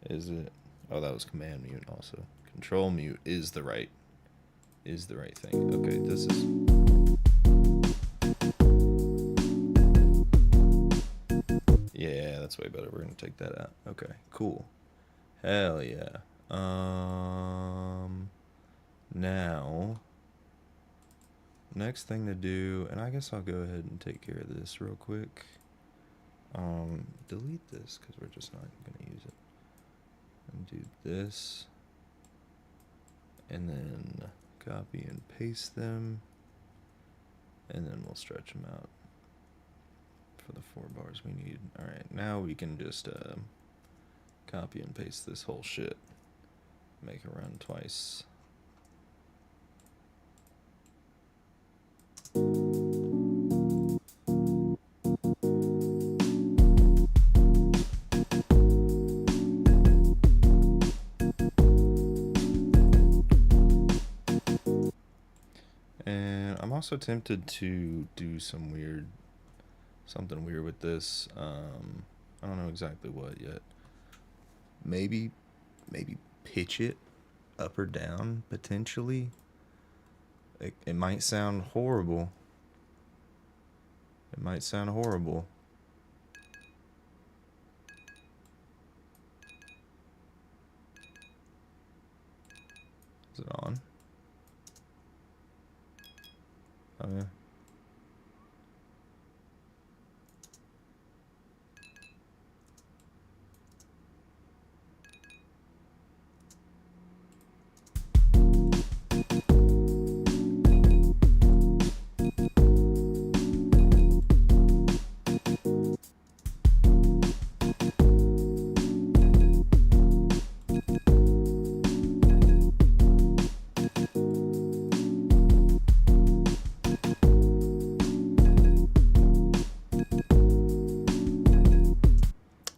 Is it? Oh, that was command mute also. Control mute is the right thing. Okay, this is. Yeah, that's way better. We're gonna take that out. Okay, cool. Hell yeah. Now, next thing to do, and I guess I'll go ahead and take care of this real quick. Delete this because we're just not gonna use it. And do this, and then copy and paste them, and then we'll stretch them out for the 4 bars we need. All right, now we can just copy and paste this whole shit. Make it run twice. And I'm also tempted to do something weird with this. I don't know exactly what yet. Maybe pitch it up or down potentially. It might sound horrible. It might sound horrible. Is it on? Oh yeah.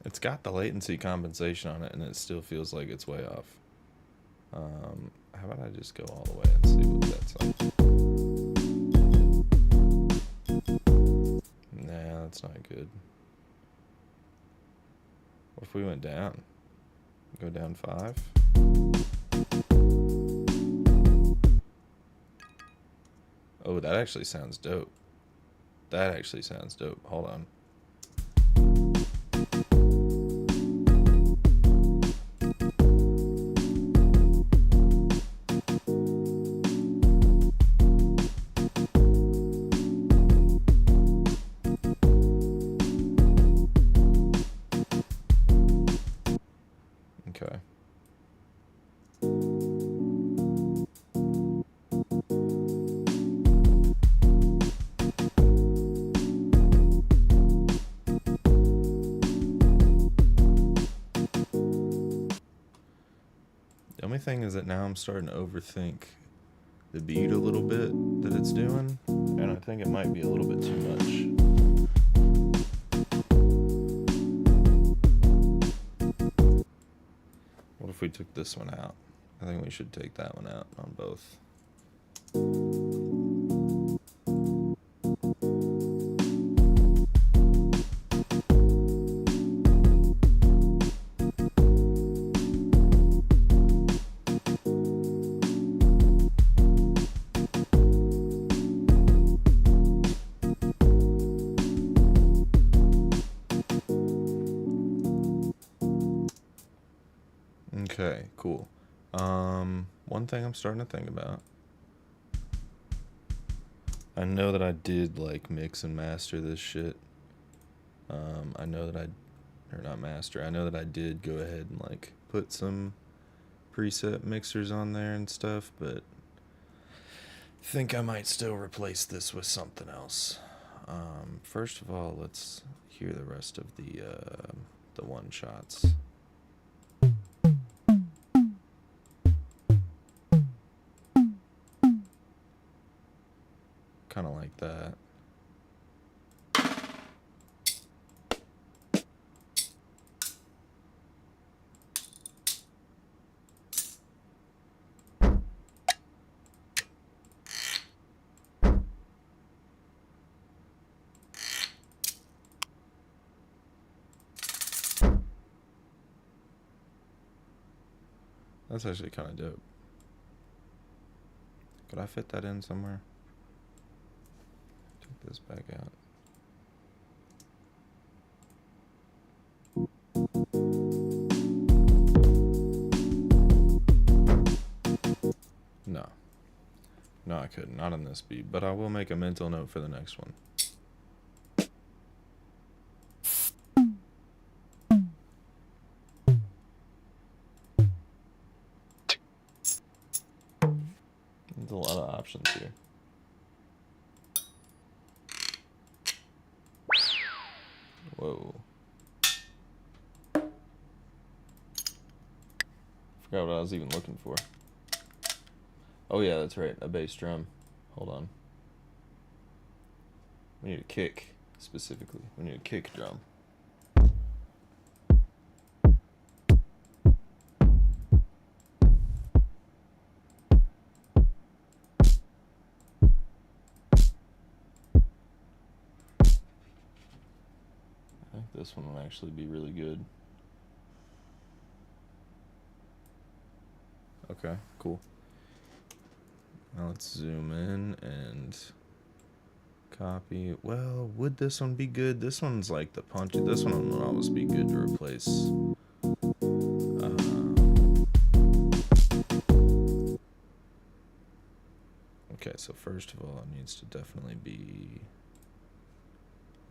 It's got the latency compensation on it, and it still feels like it's way off. How about I just go all the way and see what that's like? Nah, that's not good. What if we went down? Go down 5? Oh, that actually sounds dope. Hold on. Okay. The only thing is that now I'm starting to overthink the beat a little bit that it's doing, and I think it might be a little bit too much. What if we took this one out? I think we should take that one out on both. Okay, cool. One thing I'm starting to think about. I know that I did like mix and master this shit. I know that I know that I did go ahead and like put some preset mixers on there and stuff, but I think I might still replace this with something else. First of all, let's hear the rest of the one shots. Kind of like that. That's actually kind of dope. Could I fit that in somewhere? Take this back out. No. No, I couldn't. Not on this beat. But I will make a mental note for the next one. There's a lot of options here. Whoa. Forgot what I was even looking for. Oh yeah, that's right. A bass drum. Hold on. We need a kick, specifically. We need a kick drum. I think this one will actually be really good. Okay, cool. Now let's zoom in and copy. Well, would this one be good? This one's like the punchy. This one would almost be good to replace. Okay, so first of all, it needs to definitely be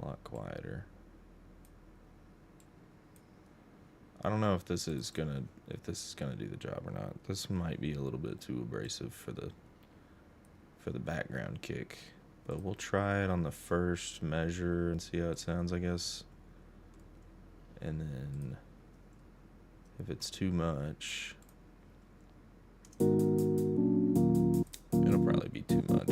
a lot quieter. I don't know if this is gonna do the job or not. This might be a little bit too abrasive for the background kick, but we'll try it on the first measure and see how it sounds, I guess. And then if it's too much, it'll probably be too much.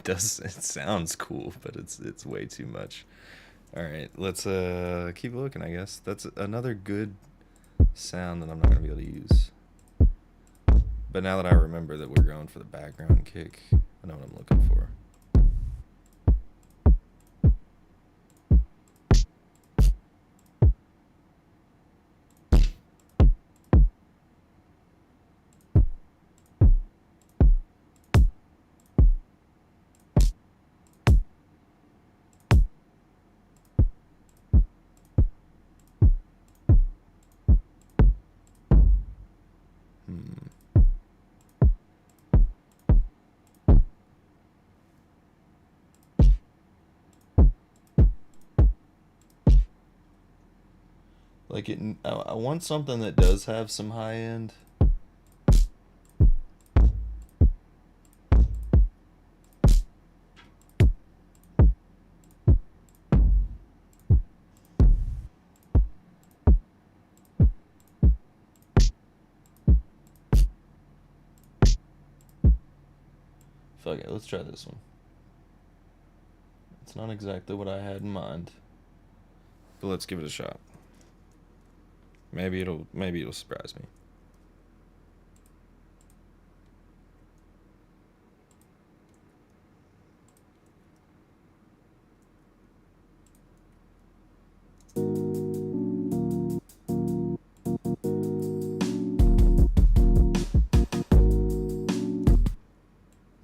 It sounds cool, but it's way too much. All right, let's keep looking, I guess. That's another good sound that I'm not gonna be able to use. But now that I remember that we're going for the background kick, I know what I'm looking for. Like I want something that does have some high end. Fuck it, let's try this one. It's not exactly what I had in mind, but let's give it a shot. Maybe it'll surprise me.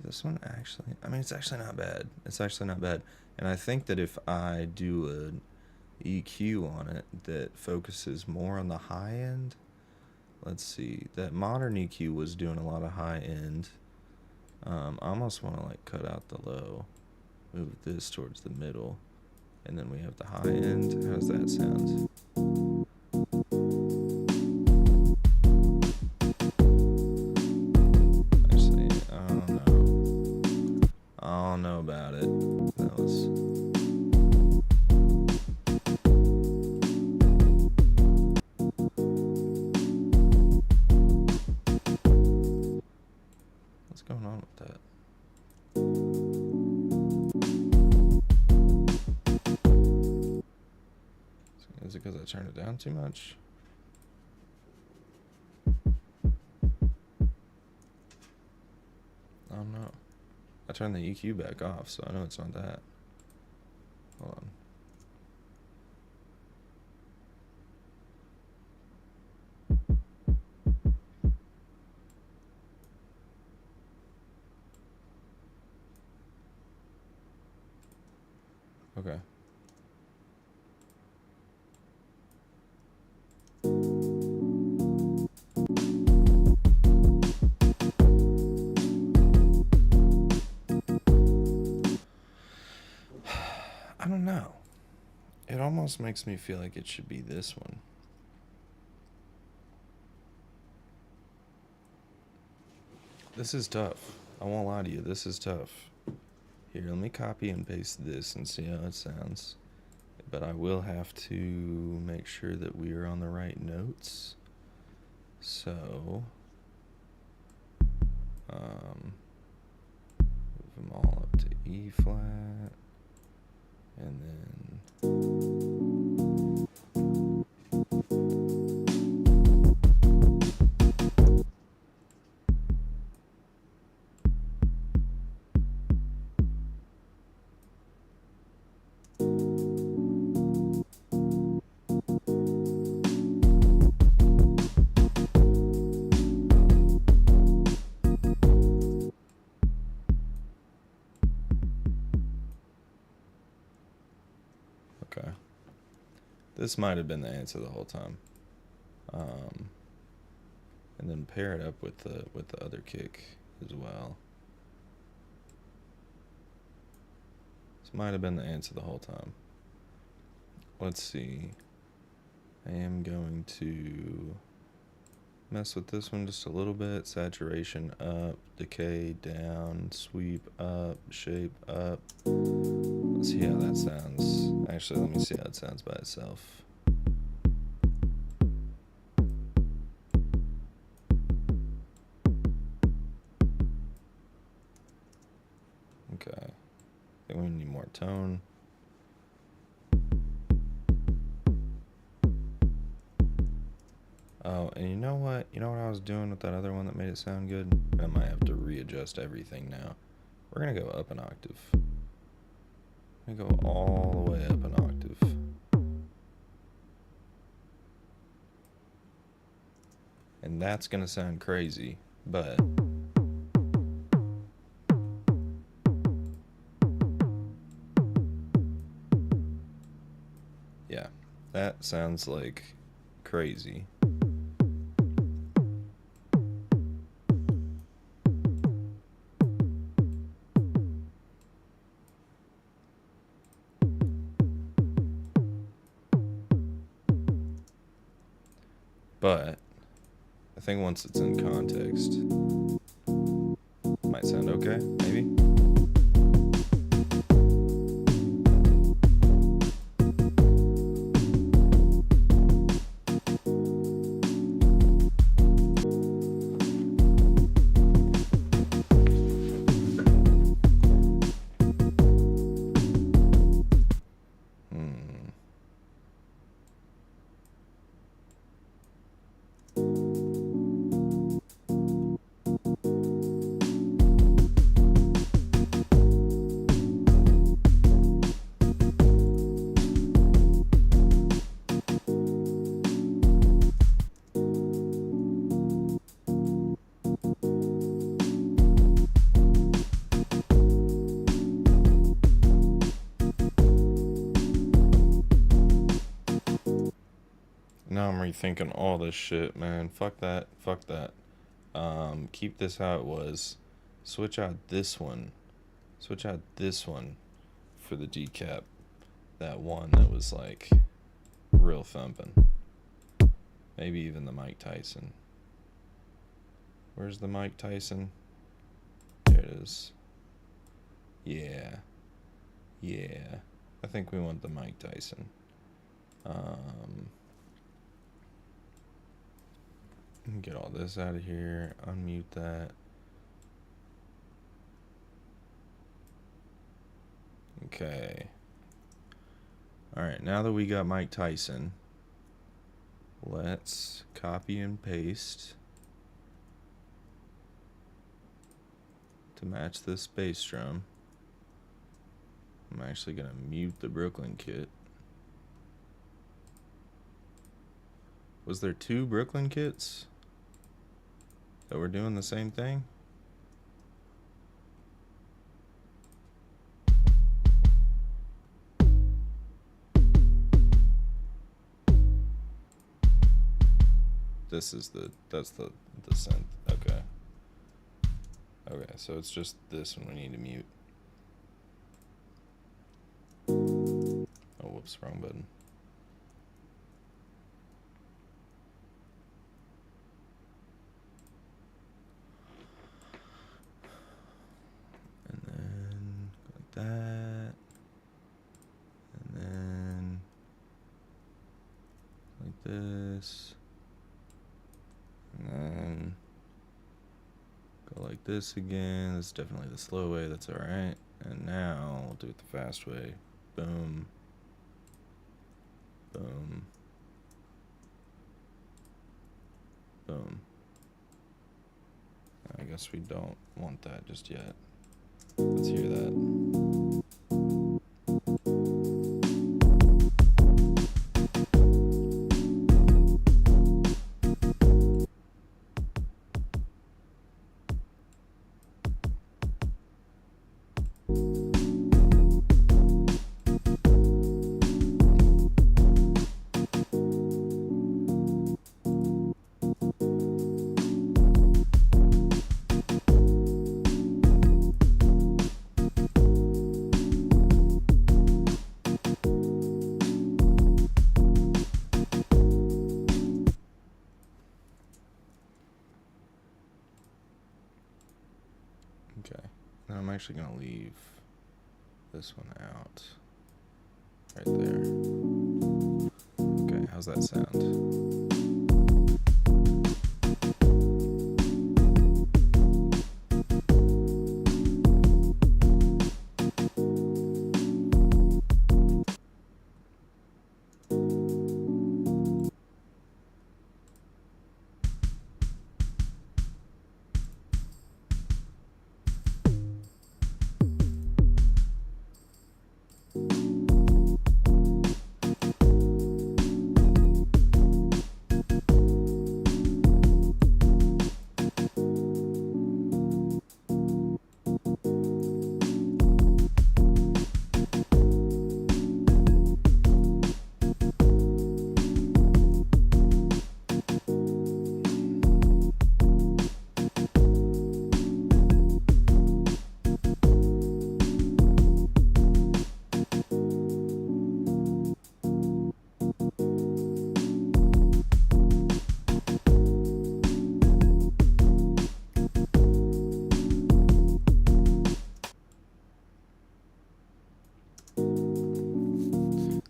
This one actually, I mean, it's actually not bad. It's actually not bad. And I think that if I do an EQ on it that focuses more on the high end, let's see, that modern EQ was doing a lot of high end. I almost want to like cut out the low, move this towards the middle, and then we have the high end. How does that sound? Actually, I don't know about it. That was... What's going on with that? Is it because I turned it down too much? I don't know. I turned the EQ back off, so I know it's not that. Hold on. Okay. I don't know. It almost makes me feel like it should be this one. This is tough. I won't lie to you. This is tough. Here, let me copy and paste this and see how it sounds. But I will have to make sure that we are on the right notes. So, move them all up to E flat. And then... Okay. This might have been the answer the whole time. And then pair it up with the other kick as well. This might have been the answer the whole time. Let's see. I am going to mess with this one just a little bit. Saturation up, decay down, sweep up, shape up. Let's see how that sounds. Actually, let me see how it sounds by itself. Okay. I think we need more tone. Oh, and you know what? You know what I was doing with that other one that made it sound good? I might have to readjust everything now. We're going to go up an octave. We're going to go all the way up an octave. And that's going to sound crazy, but... yeah, that sounds like crazy. But I think once it's in context, it might sound okay, maybe. Now I'm rethinking all this shit, man. Fuck that. Fuck that. Keep this how it was. Switch out this one. Switch out this one for the decap. That one that was like real thumping. Maybe even the Mike Tyson. Where's the Mike Tyson? There it is. Yeah. Yeah. I think we want the Mike Tyson. Get all this out of here. Unmute that. Okay. Alright, now that we got Mike Tyson, let's copy and paste to match this bass drum. I'm actually going to mute the Brooklyn kit. Was there two Brooklyn kits that were doing the same thing? This is that's the synth. Okay. Okay, so it's just this one we need to mute. Oh, whoops, wrong button. And then like that. And then like this. And then go like this again. That's definitely the slow way. That's alright. And now we'll do it the fast way. Boom. Boom. Boom. I guess we don't want that just yet. Let's hear that. Okay, now I'm actually gonna leave this one out right there. Okay, how's that sound?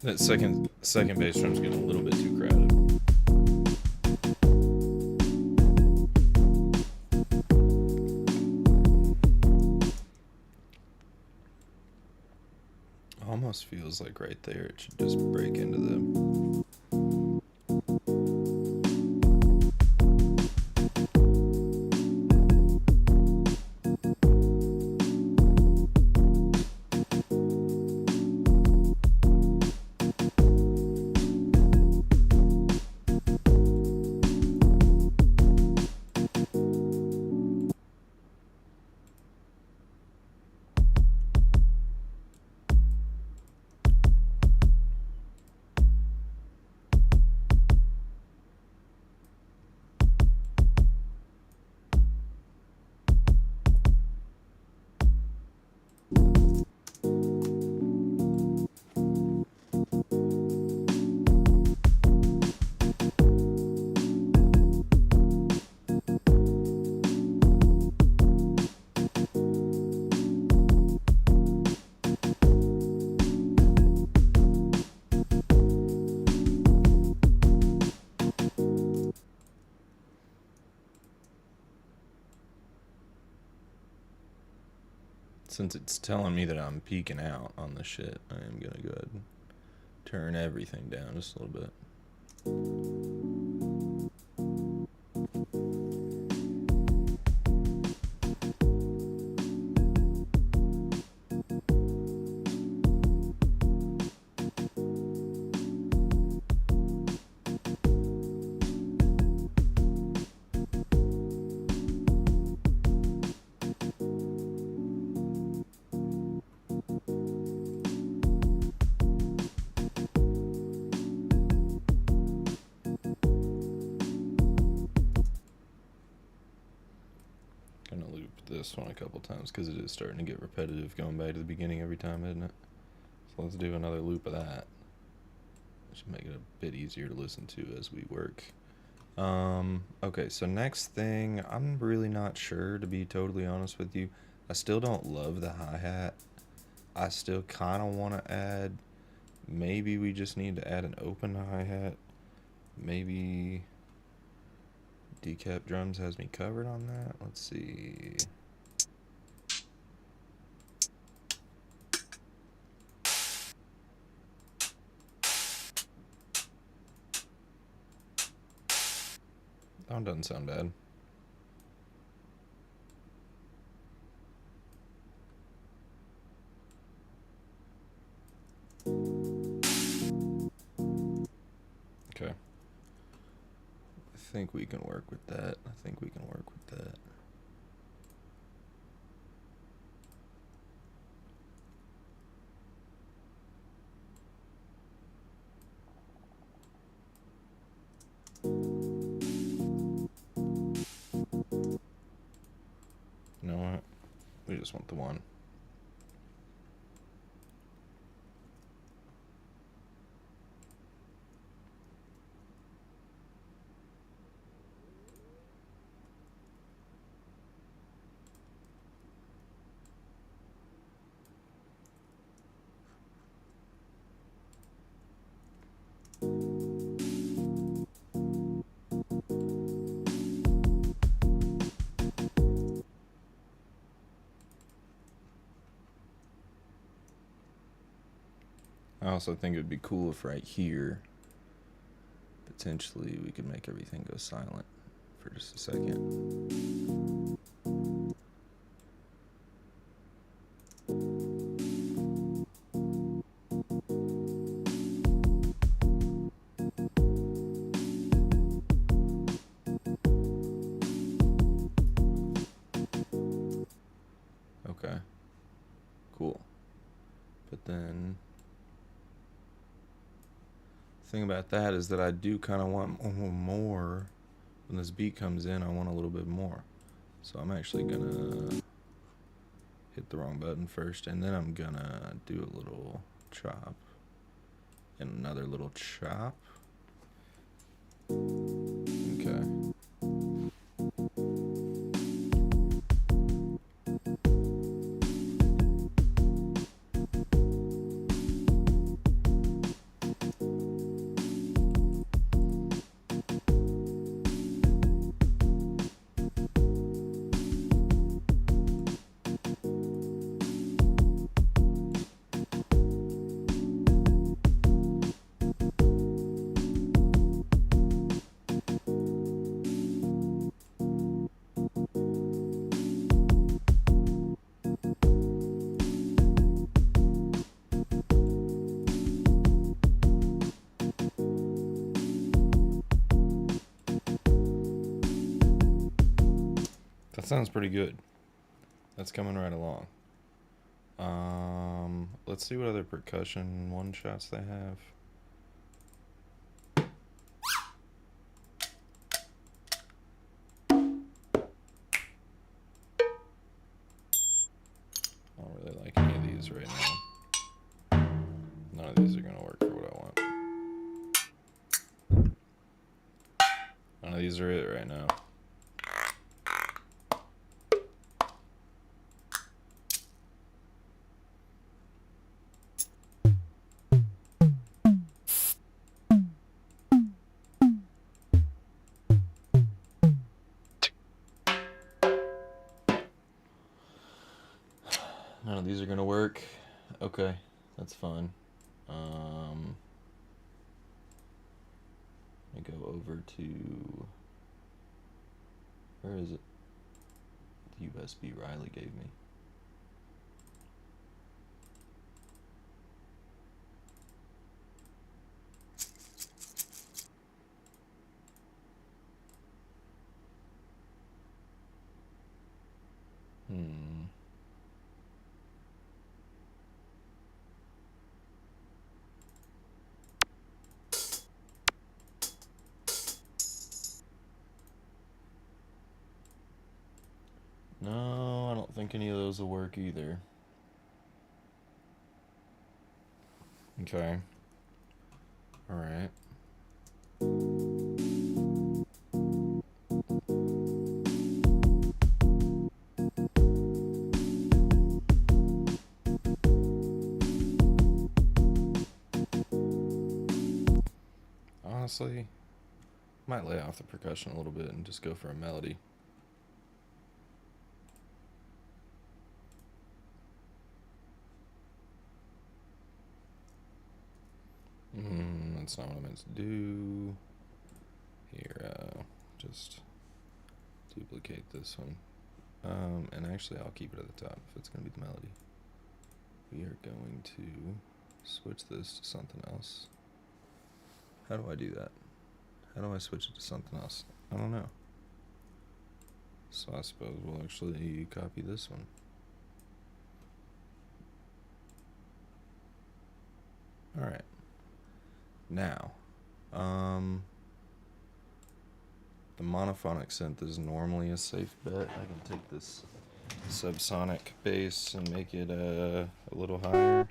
That second bass drum's getting a little bit too crowded. Almost feels like right there it should just break into the Since it's telling me that I'm peaking out on the shit, I am gonna go ahead and turn everything down just a little bit. this one a couple times because it is starting to get repetitive going back to the beginning every time, isn't it? So let's do another loop of that. Should make it a bit easier to listen to as we work. Okay, so next thing, I'm really not sure, to be totally honest with you. I still don't love the hi-hat. I still kind of want to add, maybe we just need to add an open hi-hat. Maybe Decap Drums has me covered on that. Let's see. That one doesn't sound bad. Okay. I think we can work with that. You know what? We just want the one. I also think it would be cool if right here, potentially, we could make everything go silent for just a second. Okay. Cool. But then the thing about that is that I do kind of want more. When this beat comes in, I want a little bit more. So I'm actually gonna hit the wrong button first, and then I'm gonna do a little chop and another little chop. Okay. That sounds pretty good. That's coming right along. Let's see what other percussion one-shots they have. I don't really like any of these right now. None of these are gonna work for what I want. None of these are it right now. None of these are gonna work. Okay, that's fine. Let me go over to, where is it? The USB Riley gave me. No, I think any of those will work either. Okay. Alright. Honestly, might lay off the percussion a little bit and just go for a melody. That's not what I meant to do. Here, just duplicate this one. And actually I'll keep it at the top if it's going to be the melody. We are going to switch this to something else. How do I do that? How do I switch it to something else? I don't know. So I suppose we'll actually copy this one. Alright. Now, the monophonic synth is normally a safe bet. I can take this subsonic bass and make it a little higher.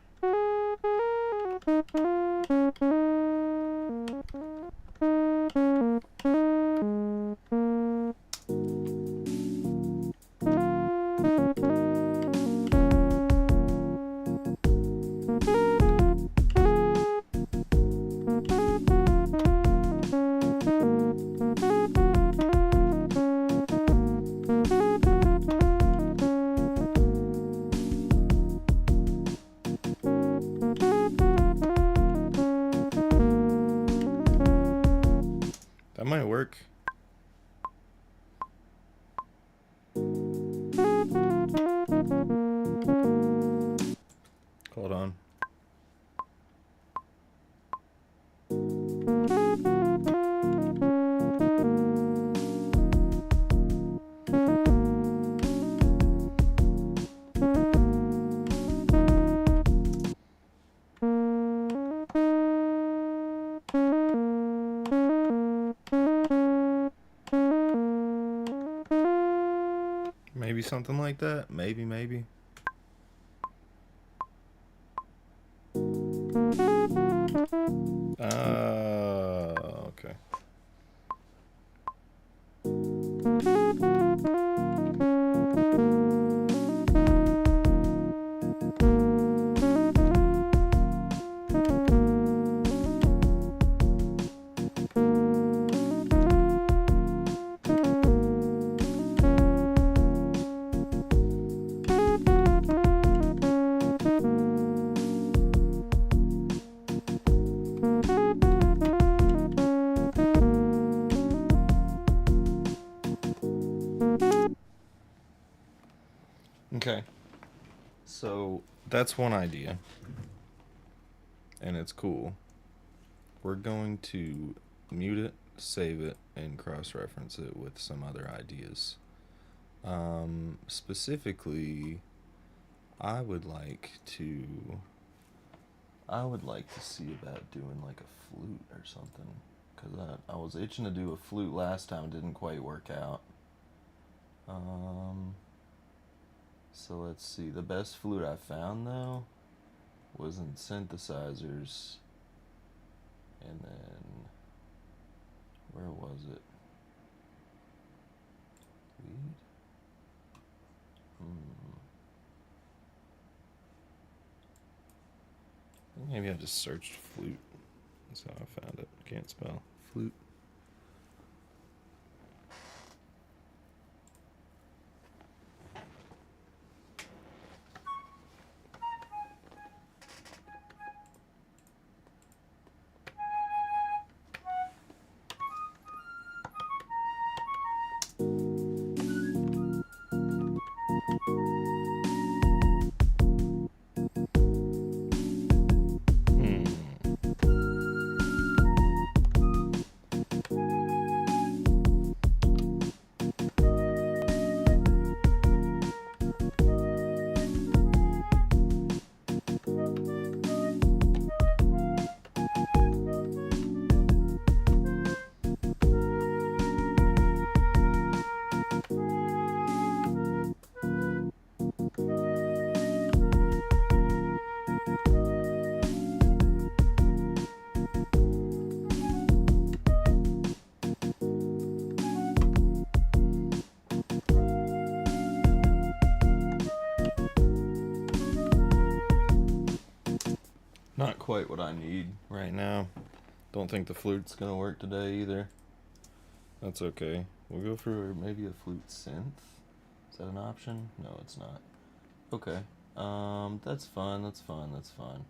That might work. Hold on. Maybe something like that. Maybe. Okay. Okay, so that's one idea, and it's cool. We're going to mute it, save it, and cross-reference it with some other ideas. Specifically, I would like to see about doing like a flute or something, because I was itching to do a flute last time. It didn't quite work out. So let's see. The best flute I found, though, was in synthesizers. And then, where was it? Lead? I think maybe I just searched flute. That's how I found it. Can't spell. Flute. Not quite what I need right now. Don't think the flute's gonna work today either. That's okay. We'll go for maybe a flute synth. Is that an option? No, it's not. Okay. That's fun. That's fun. That's fun.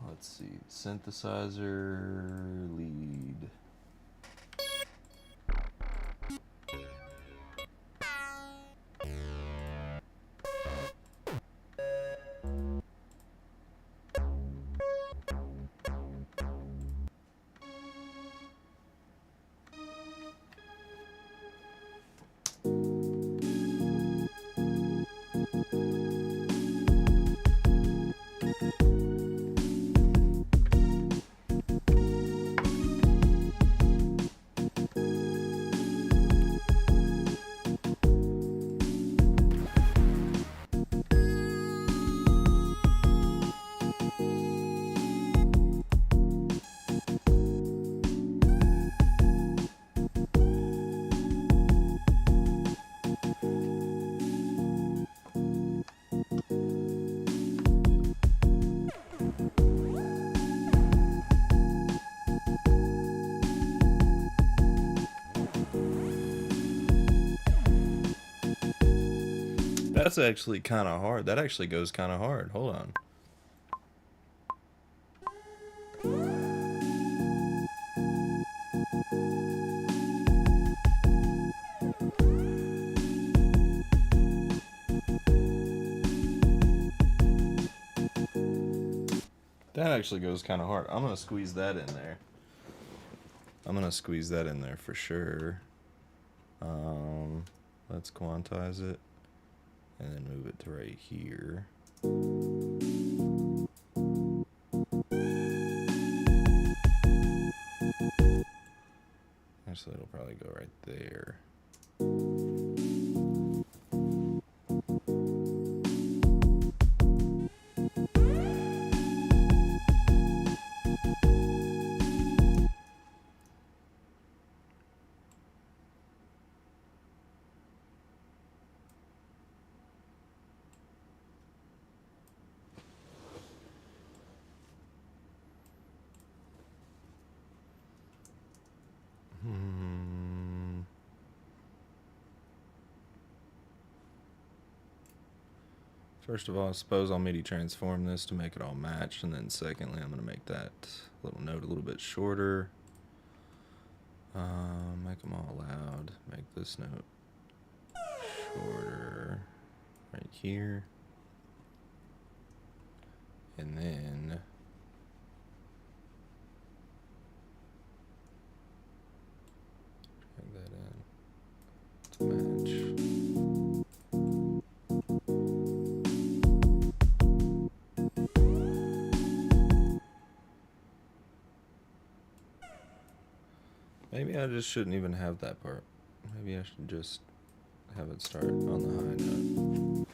Let's see. Synthesizer lead. That's actually kind of hard. That actually goes kind of hard. Hold on. That actually goes kind of hard. I'm going to squeeze that in there. I'm going to squeeze that in there for sure. Let's quantize it. And then move it to right here. Actually, it'll probably go right there. First of all, I suppose I'll MIDI transform this to make it all match, and then secondly, I'm going to make that little note a little bit shorter. Make them all loud. Make this note shorter right here. And then drag that in to match. Maybe I just shouldn't even have that part. Maybe I should just have it start on the high note.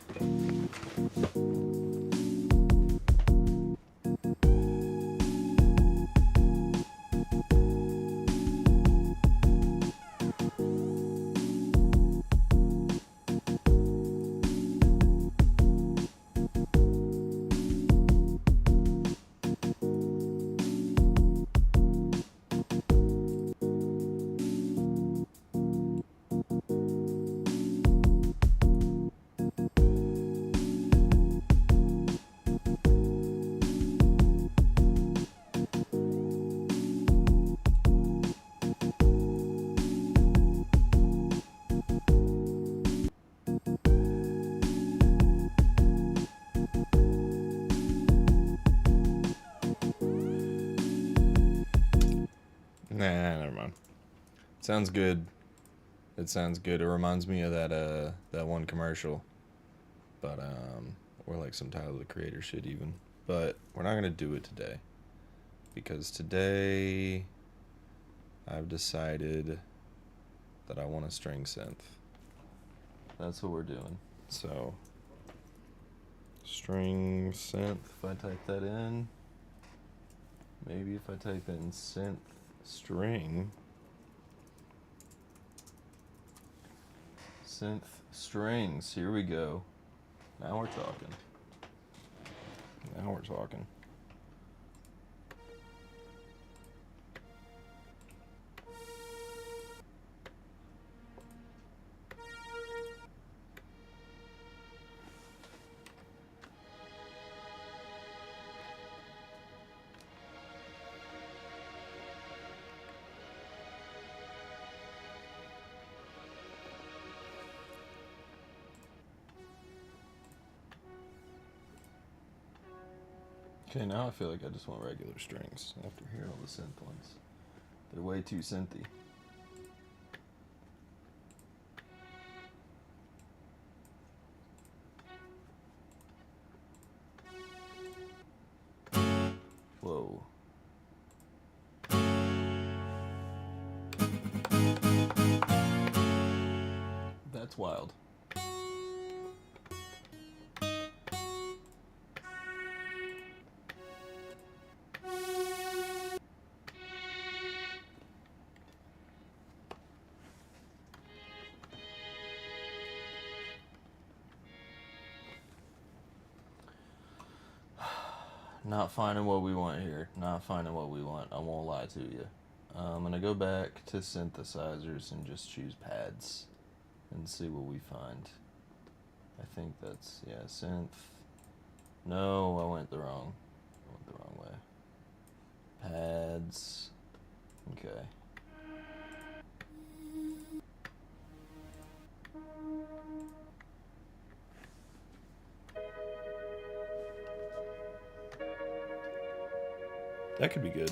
Nah, never mind. Sounds good. It sounds good. It reminds me of that one commercial. But or like some Tyler the Creator shit even. But we're not gonna do it today. Because today I've decided that I want a string synth. That's what we're doing. So string synth, if I type that in. Maybe if I type in synth string. Synth strings, here we go. Now we're talking. Now we're talking. Okay, now I feel like I just want regular strings after hearing all the synth ones. They're way too synthy. Whoa. That's wild. Not finding what we want here. Not finding what we want. I won't lie to you. I'm going to go back to synthesizers and just choose pads and see what we find. I think that's, yeah, synth. No, I went the wrong way. Pads. Okay. That could be good.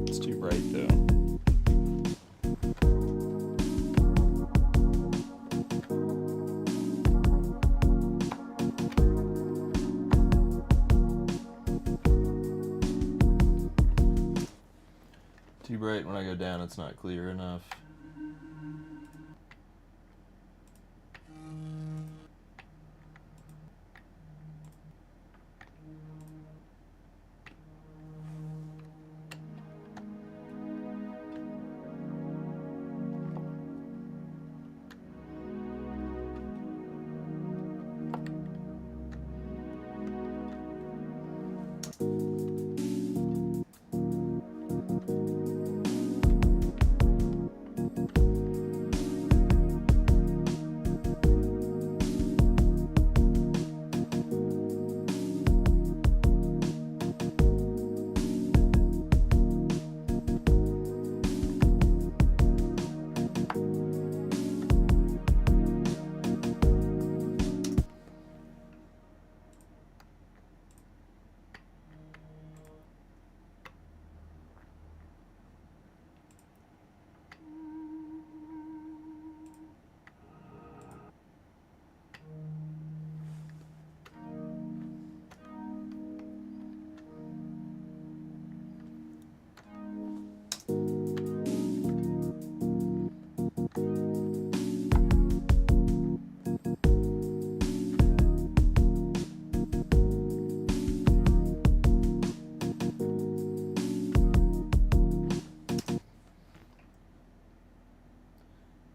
It's too bright though. Too bright. When I go down, it's not clear enough.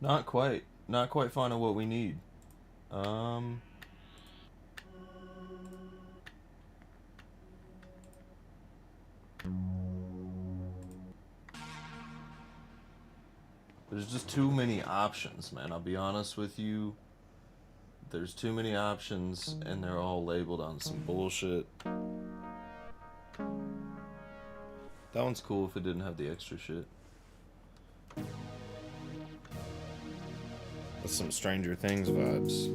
Not quite. Not quite finding what we need. There's just too many options, man. I'll be honest with you. There's too many options, and they're all labeled on some bullshit. That one's cool if it didn't have the extra shit. That's some Stranger Things vibes.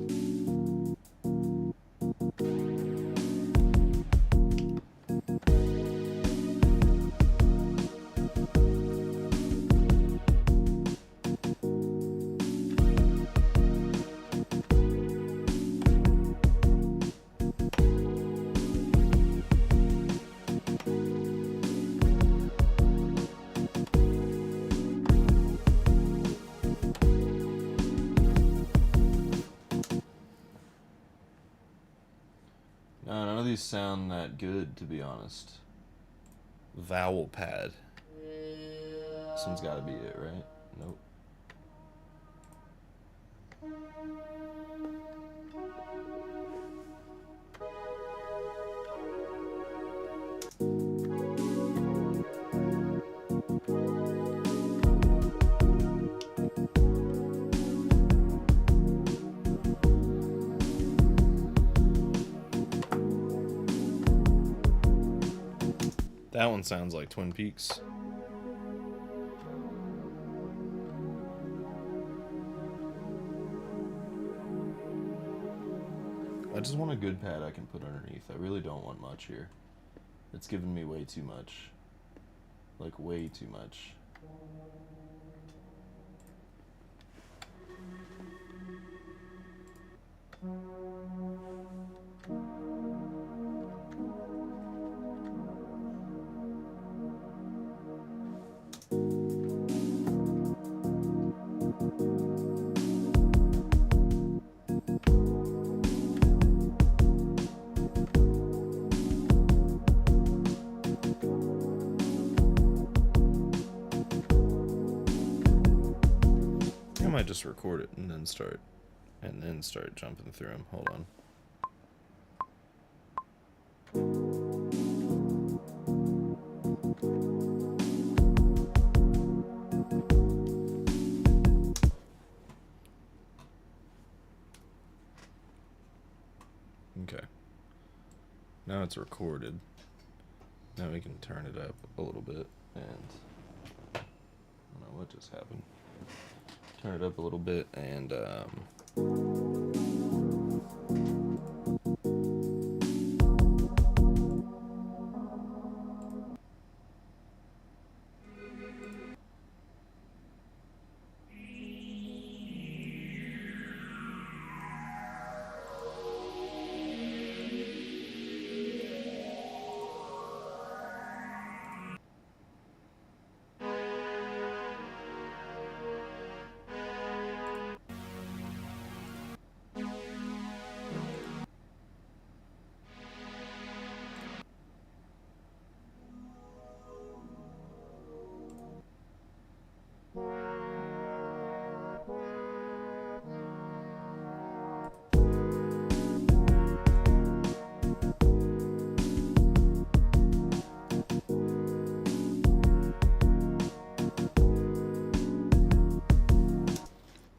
sound that good, to be honest. Vowel pad. This one's gotta be it, right? Nope. That one sounds like Twin Peaks. I just want a good pad I can put underneath. I really don't want much here. It's giving me way too much. Like, way too much. I might just record it and then start jumping through them. Hold on. Okay. Now it's recorded. Now we can turn it up a little bit, and I don't know what just happened. Turn it up a little bit, and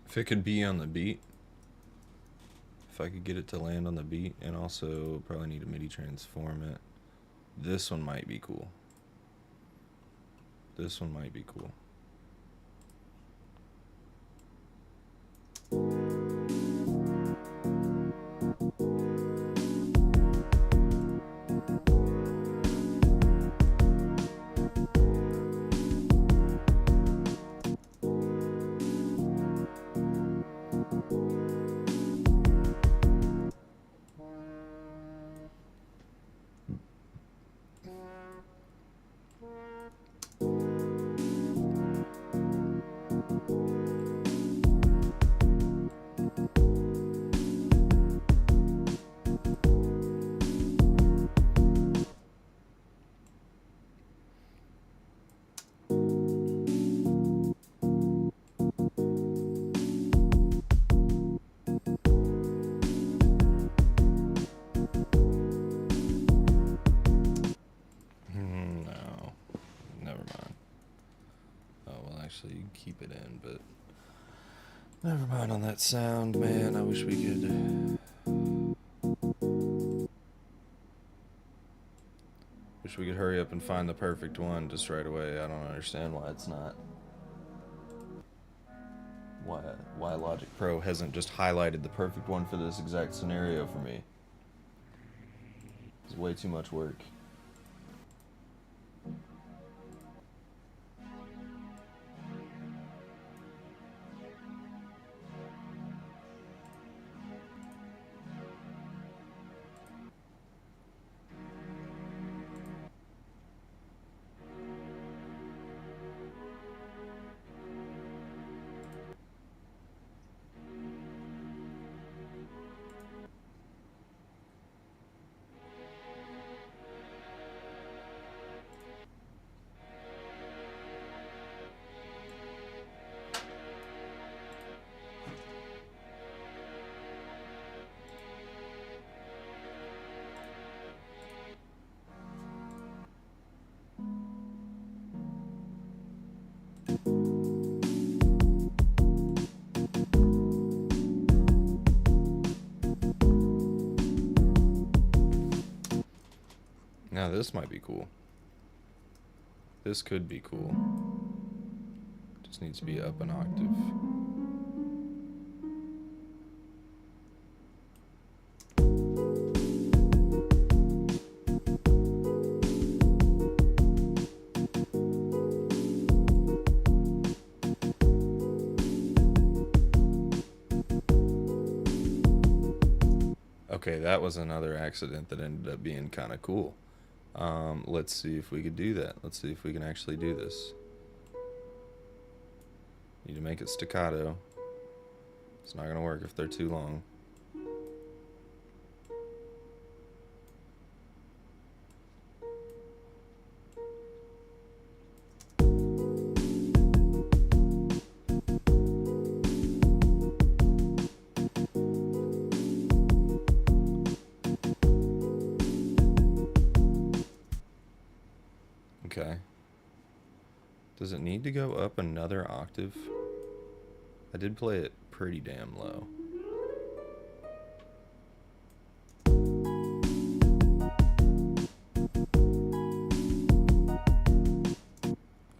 if it could be on the beat, if I could get it to land on the beat, and also probably need a MIDI transform it, this one might be cool. This one might be cool. No, never mind. Oh, well, actually, you can keep it in, but never mind on that sound, man. I wish we could. Wish we could hurry up and find the perfect one just right away. I don't understand why it's not. Why Logic Pro hasn't just highlighted the perfect one for this exact scenario for me. It's way too much work. Now this might be cool. This could be cool. Just needs to be up an octave. Okay, that was another accident that ended up being kind of cool. Let's see if we could do that. Let's see if we can actually do this. Need to make it staccato. It's not gonna work if they're too long. Okay. Does it need to go up another octave? I did play it pretty damn low.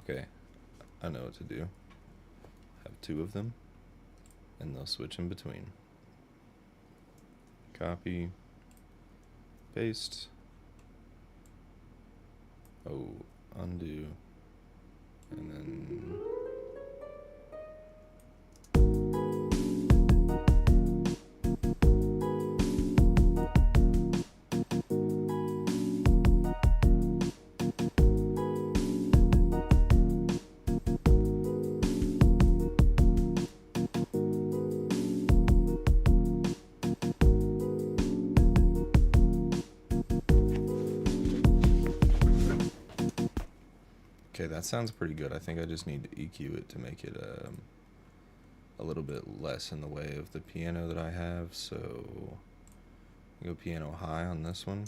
Okay, I know what to do. Have two of them, and they'll switch in between. Copy, paste. Oh, undo, and then okay, that sounds pretty good. I think I just need to EQ it to make it a little bit less in the way of the piano that I have. So go piano high on this one.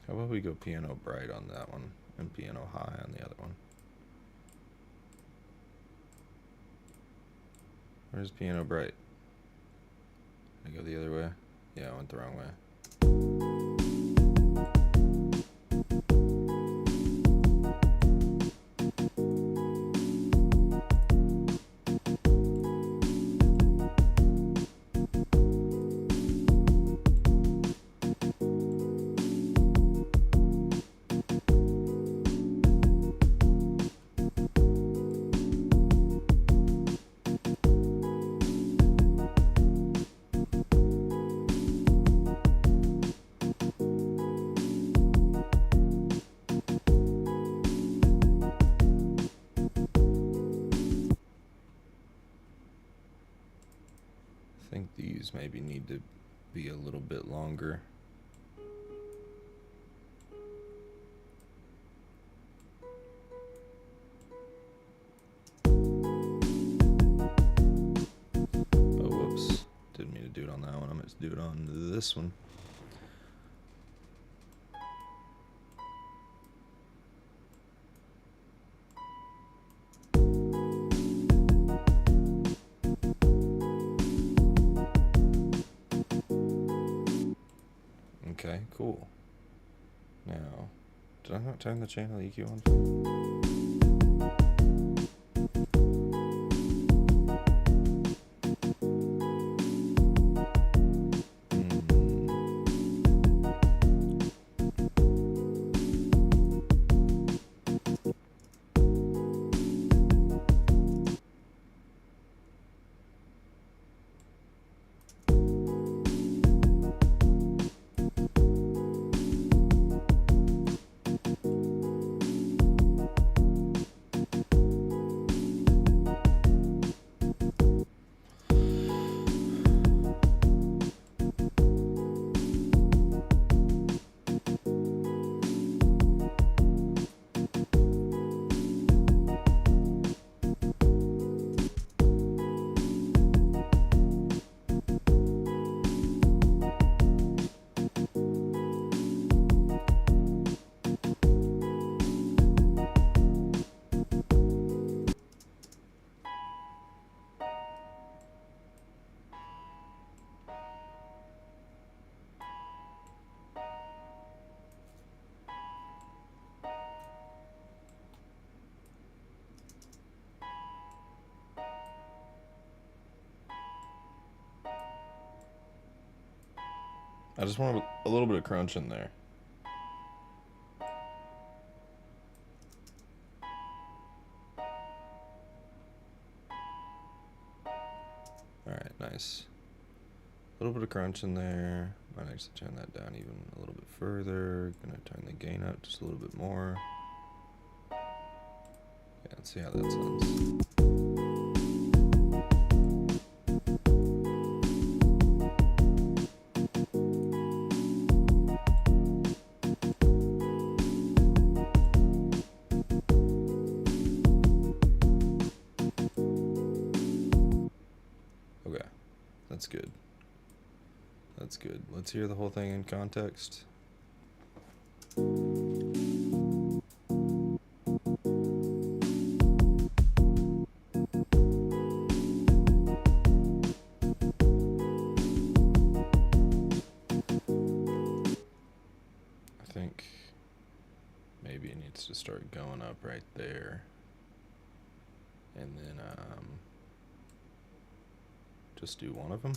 How about we go piano bright on that one and piano high on the other one? Where's piano bright? Did I go the other way? Yeah, I went the wrong way. I think these maybe need to be a little bit longer. Oh, whoops. Didn't mean to do it on that one. I'm going to do it on this one. Okay, cool. Now, did I not turn the channel EQ on? I just want a little bit of crunch in there. Alright, nice. A little bit of crunch in there. Might actually turn that down even a little bit further. Gonna turn the gain up just a little bit more. Yeah, let's see how that sounds. Okay, that's good. That's good. Let's hear the whole thing in context. I think maybe it needs to start going up right there. And then just do one of them.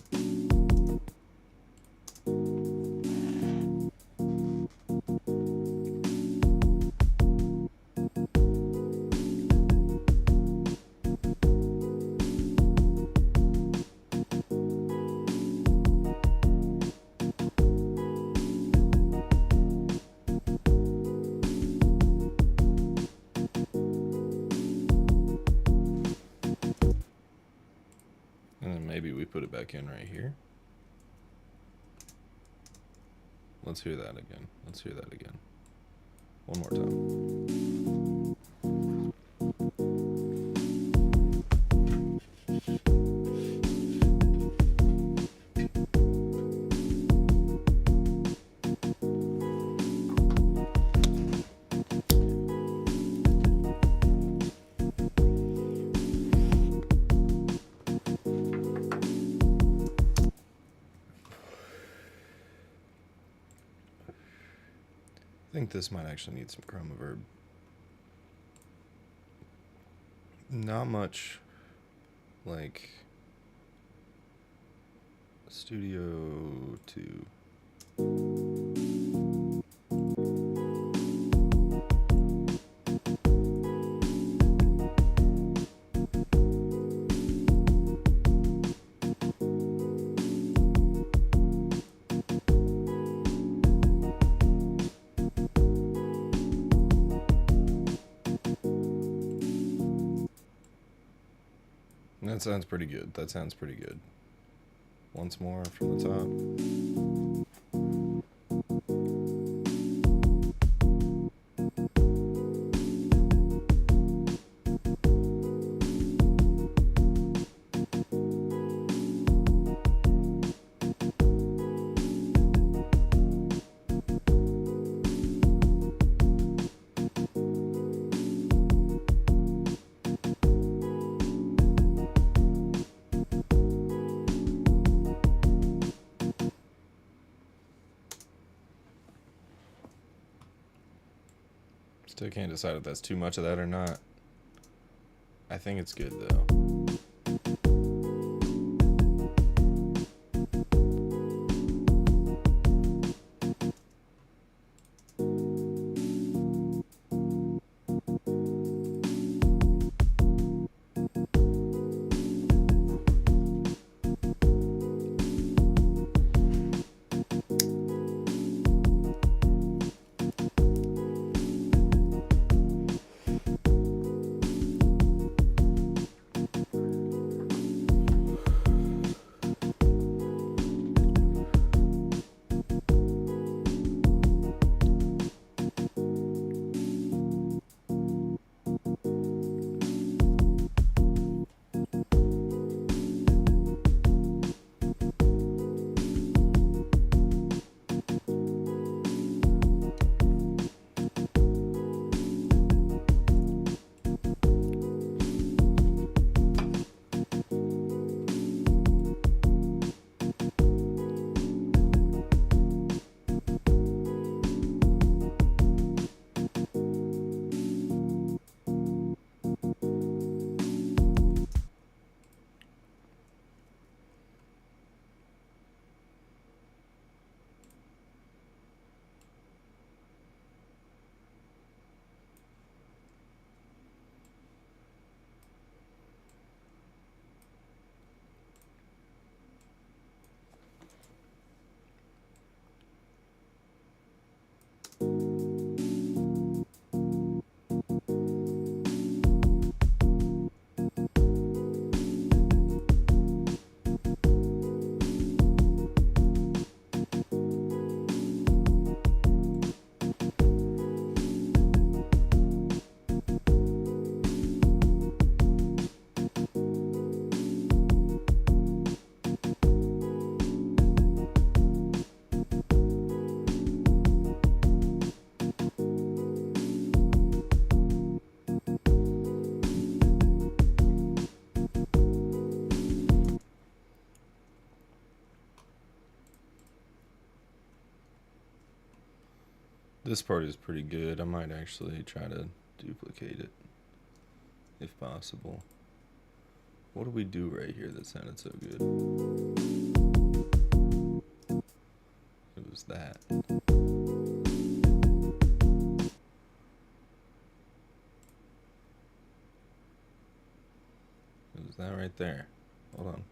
And then maybe we put it back in right here. Let's hear that again. Let's hear that again. One more time. I think this might actually need some chroma verb. Not much like Studio 2. That sounds pretty good. That sounds pretty good. Once more from the top. Still can't decide if that's too much of that or not. I think it's good though. This part is pretty good. I might actually try to duplicate it if possible. What do we do right here that sounded so good? It was that. It was that right there. Hold on.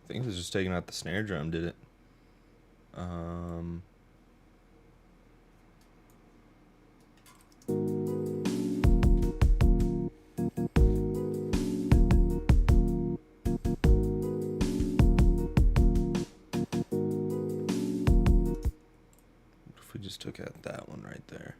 I think it was just taking out the snare drum, did it? What if we just took out that one right there?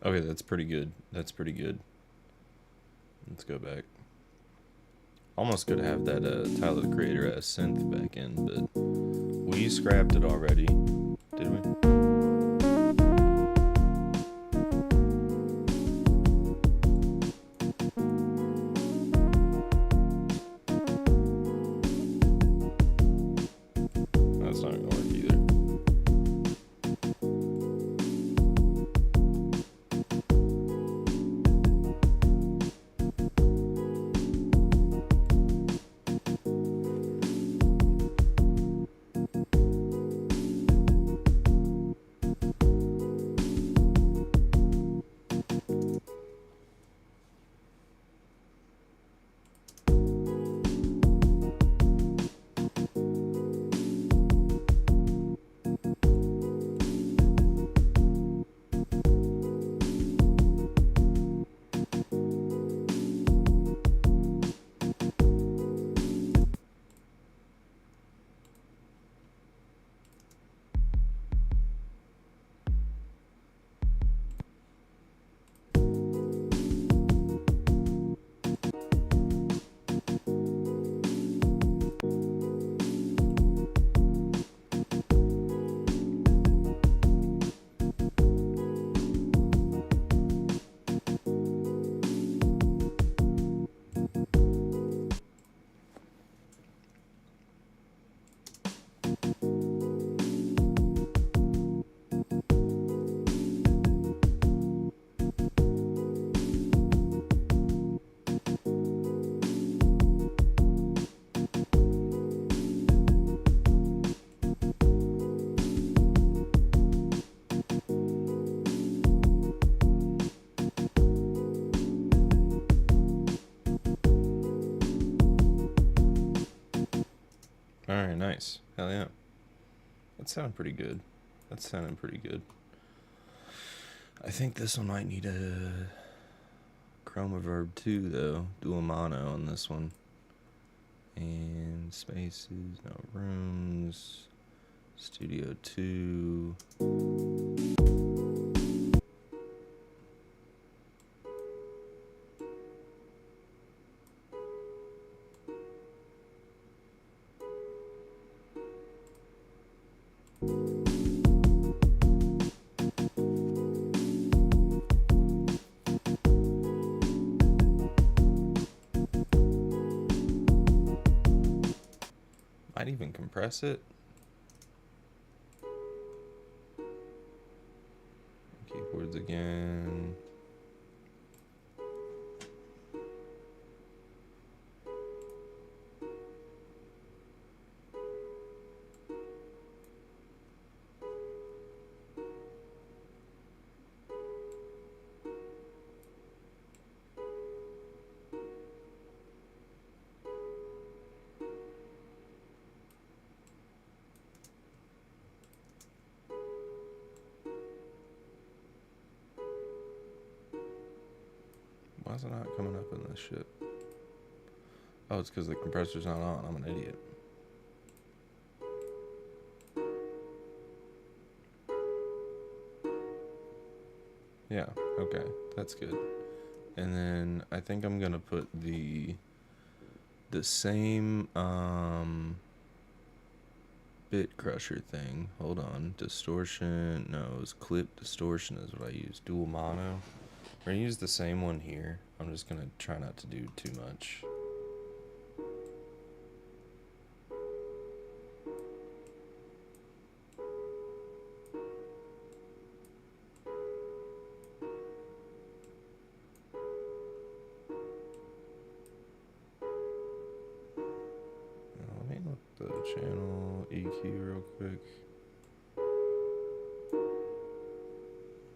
Okay, that's pretty good. That's pretty good. Let's go back. Almost could have that Tyler the Creator as synth back in, but we scrapped it already, did we? That's not gonna work either. Alright, nice. Hell yeah. That sounded pretty good. That's sounding pretty good. I think this one might need a chroma verb too, though. Dual mono on this one. And spaces, no rooms. Studio 2. Might even compress it. Keyboards again. Why is it not coming up in this shit? Oh, it's because the compressor's not on. I'm an idiot. Yeah, okay. That's good. And then I think I'm going to put the same bit crusher thing. Hold on. Distortion. No, it was clip distortion is what I use. Dual mono. We're going to use the same one here. I'm just going to try not to do too much. Let me look the channel EQ real quick.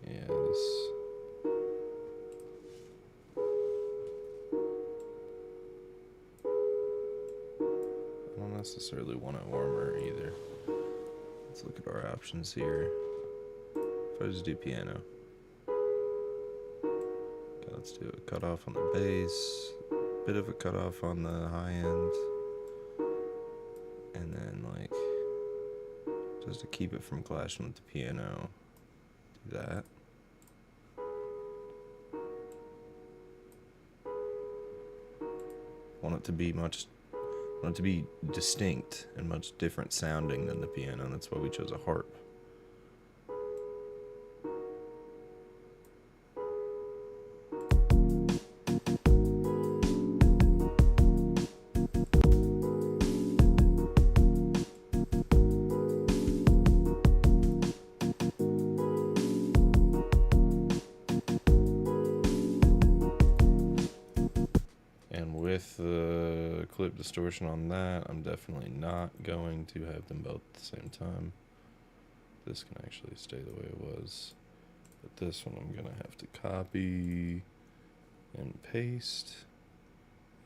Yeah, this... I don't necessarily want it warmer either. Let's look at our options here. If I just do piano. Okay, let's do a cutoff on the bass, bit of a cutoff on the high end, and then like, just to keep it from clashing with the piano, do that. Want it to be distinct and much different sounding than the piano, and that's why we chose a harp. With the clip distortion on that, I'm definitely not going to have them both at the same time. This can actually stay the way it was. But this one I'm going to have to copy and paste.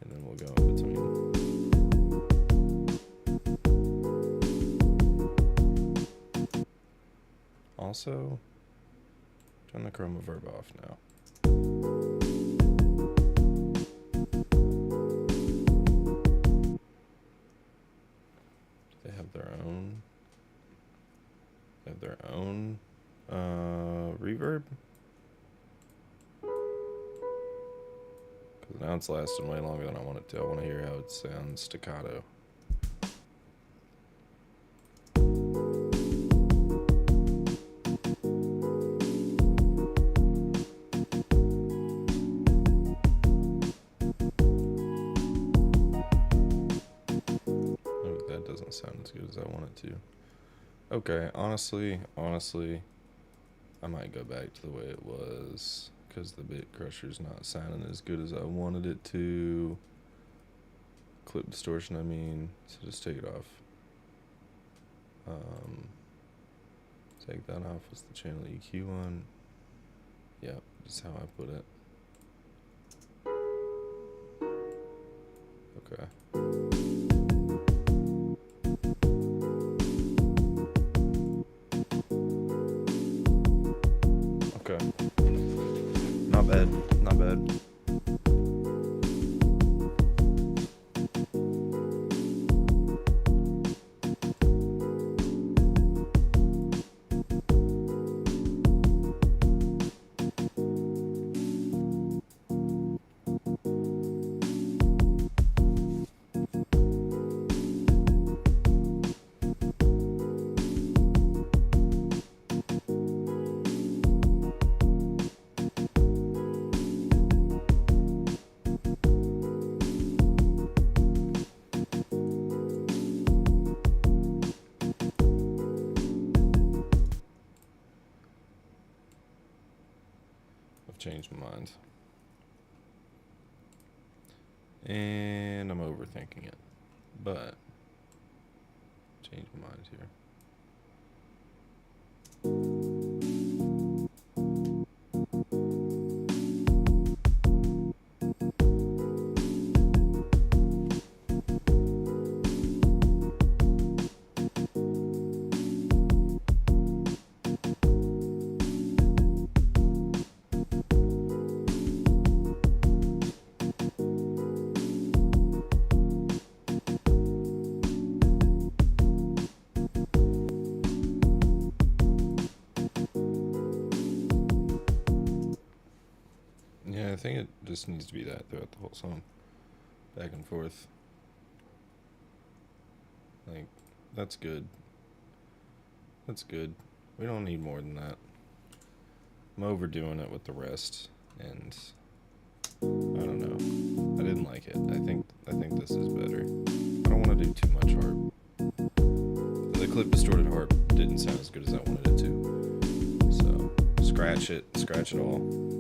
And then we'll go in between. Also, turn the chroma verb off now. They have their own reverb. Because now it's lasting way longer than I want it to. I want to hear how it sounds staccato. Doesn't sound as good as I want it to. Okay, honestly, I might go back to the way it was because the bit crusher's not sounding as good as I wanted it to. Clip distortion, I mean, so just take it off. Take that off. What's the channel EQ on? Yeah, just how I put it. Okay. Not bad, not bad. Changed my mind. And I'm overthinking it. But change my mind here. Yeah, I think it just needs to be that throughout the whole song. Back and forth. Like, that's good. That's good. We don't need more than that. I'm overdoing it with the rest, and I don't know. I didn't like it. I think this is better. I don't want to do too much harp. The clip distorted harp didn't sound as good as I wanted it to. So scratch it all.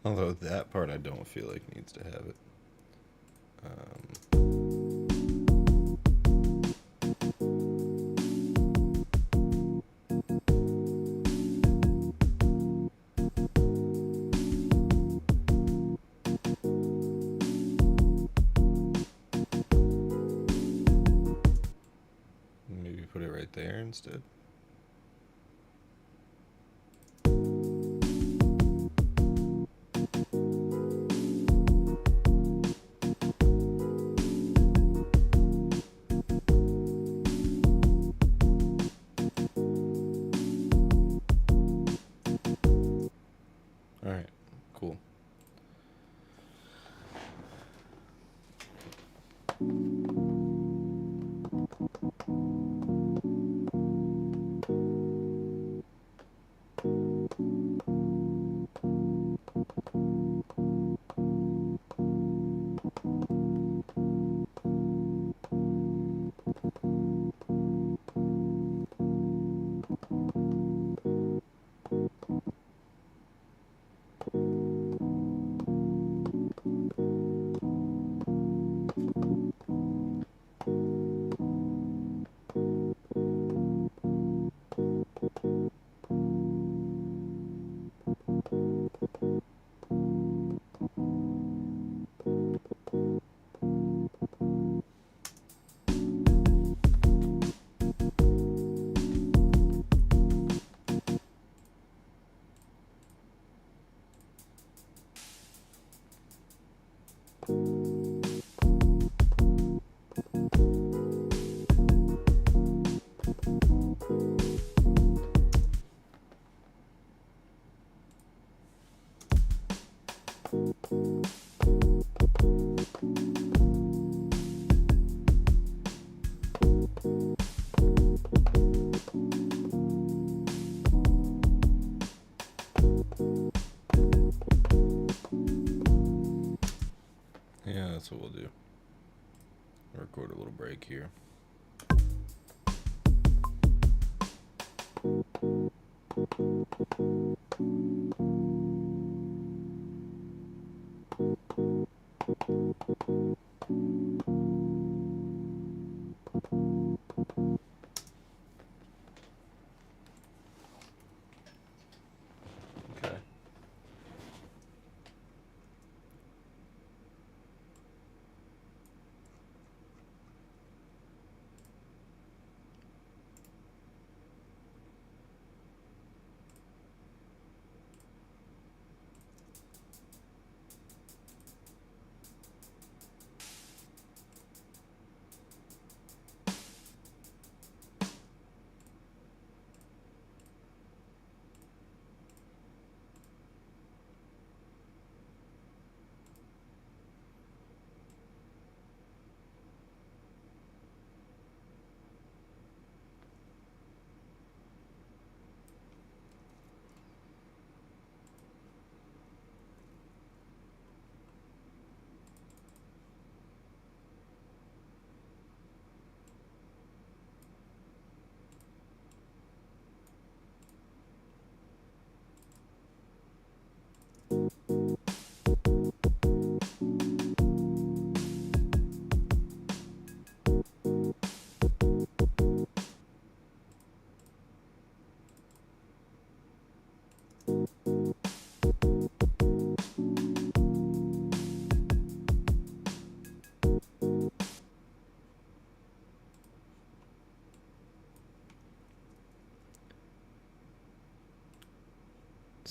Although that part I don't feel like needs to have it. Maybe put it right there instead. Alright, cool. Yeah, that's what we'll do. Record a little break here. Okay.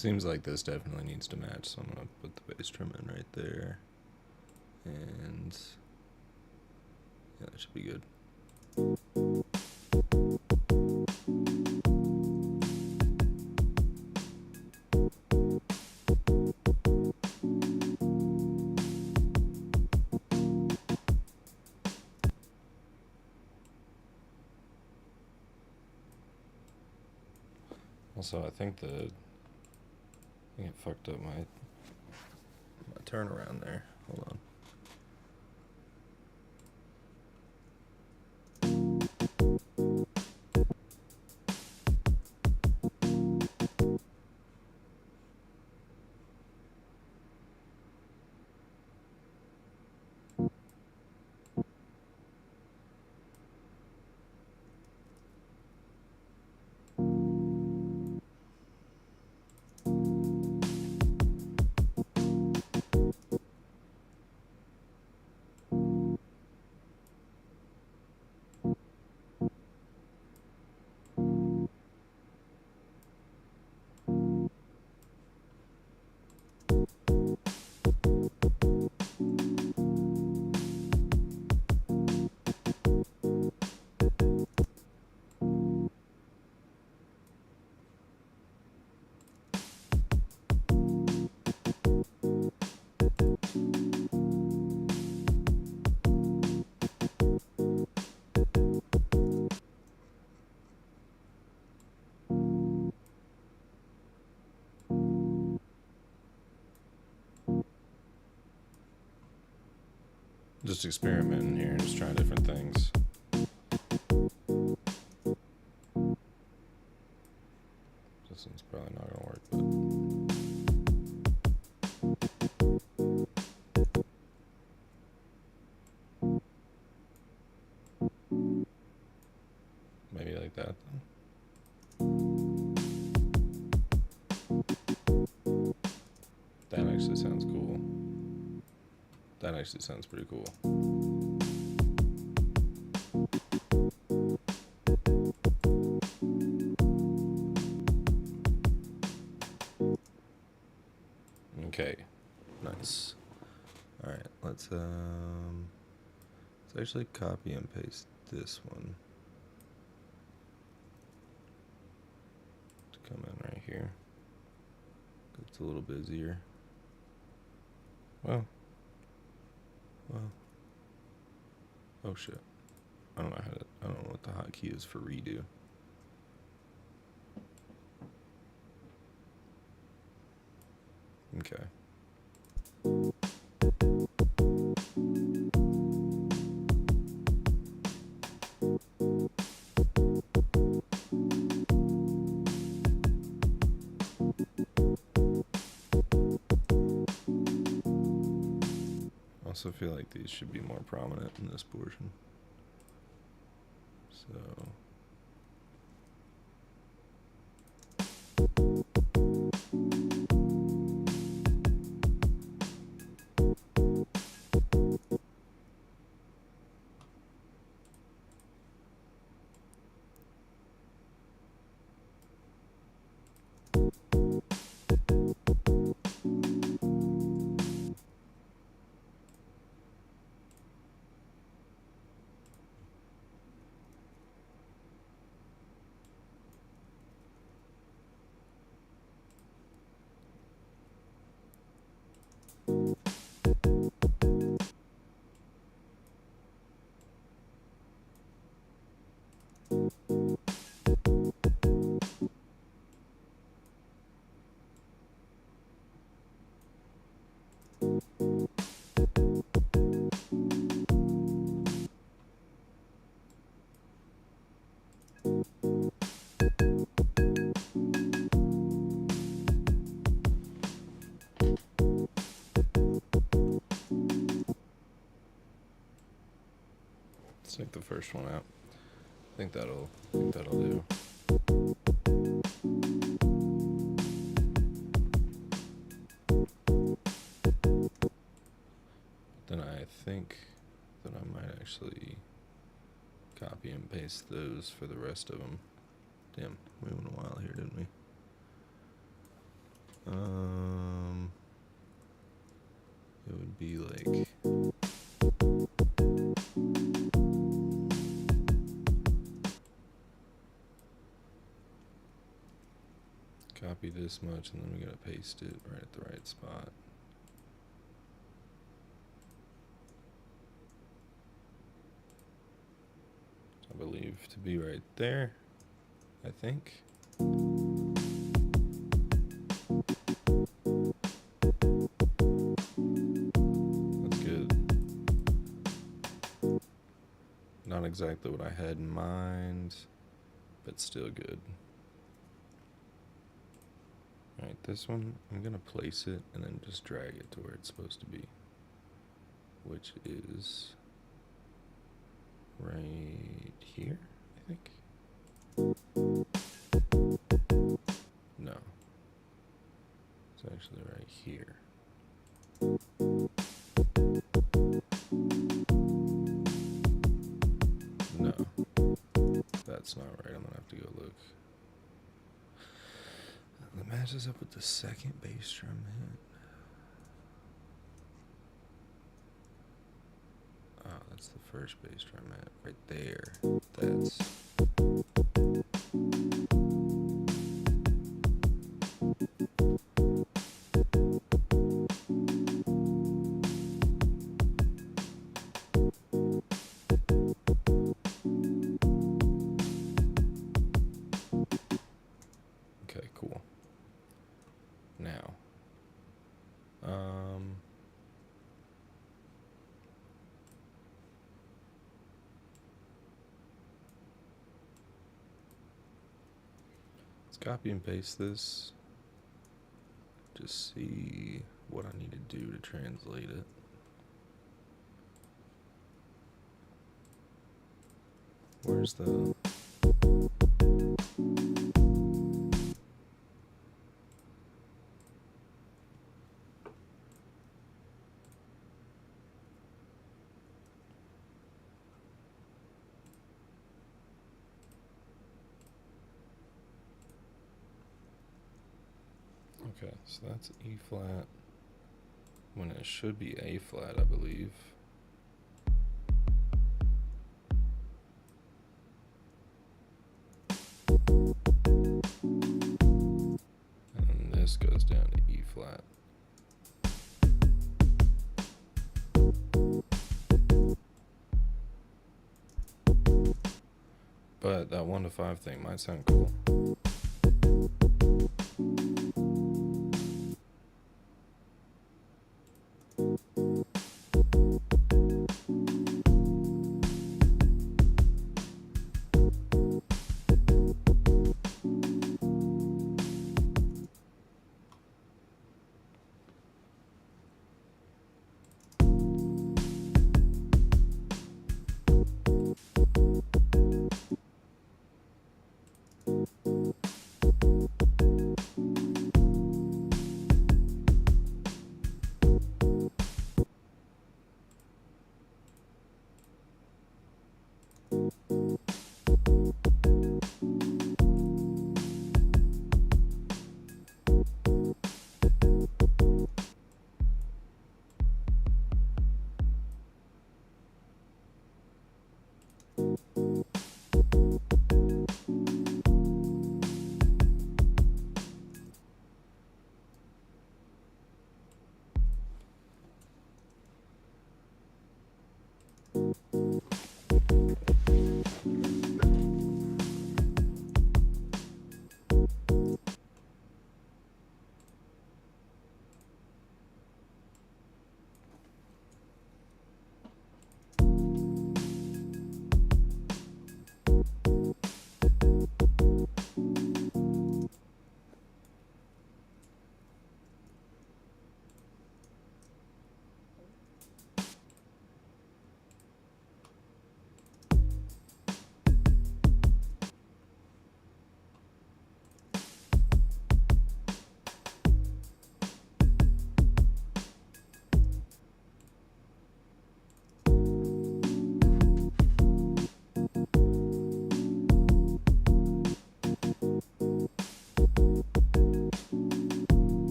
Seems like this definitely needs to match, so I'm gonna put the bass drum in right there. And yeah, that should be good. Also, I think it fucked up my turnaround there. Hold on. Just experimenting here, just trying different things. This one's probably not gonna work, but maybe like that then. That actually sounds cool. That actually sounds pretty cool. Okay, nice. All right, let's actually copy and paste this one to come in right here. It's a little busier. Well. Oh shit. I don't know what the hotkey is for redo. Okay. I also feel like these should be more prominent in this portion. So let's take the first one out. I think that'll do. Then I think that I might actually copy and paste those for the rest of them. Damn, we went a while here, didn't we? It would be like copy this much, and then we gotta paste it right at the right spot. I believe to be right there, I think. That's good. Not exactly what I had in mind, but still good. Alright, this one, I'm gonna place it and then just drag it to where it's supposed to be, which is right here, I think. No. It's actually right here. No. That's not right. I'm gonna have to go look. That matches up with the second bass drum hit. Oh, that's the first bass drum hit. Right there. That's... Okay, cool. Now, let's copy and paste this. Just see what I need to do to translate it. Where's the... Okay, so that's E flat when it should be A flat, I believe. And then this goes down to E flat. But that 1 to 5 thing might sound cool.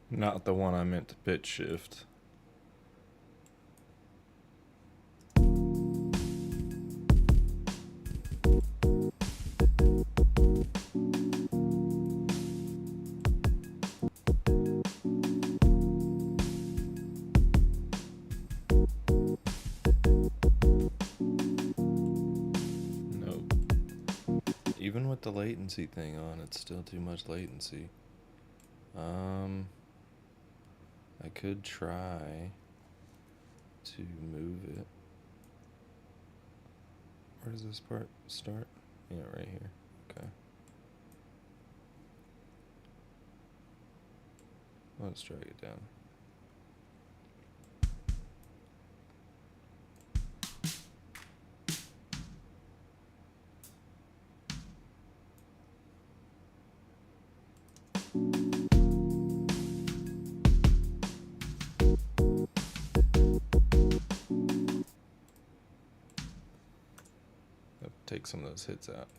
Not the one I meant to pitch shift. Nope. Even with the latency thing on, it's still too much latency. I could try to move it. Where does this part start? Yeah, right here. Okay. Let's drag it down. Take some of those hits out.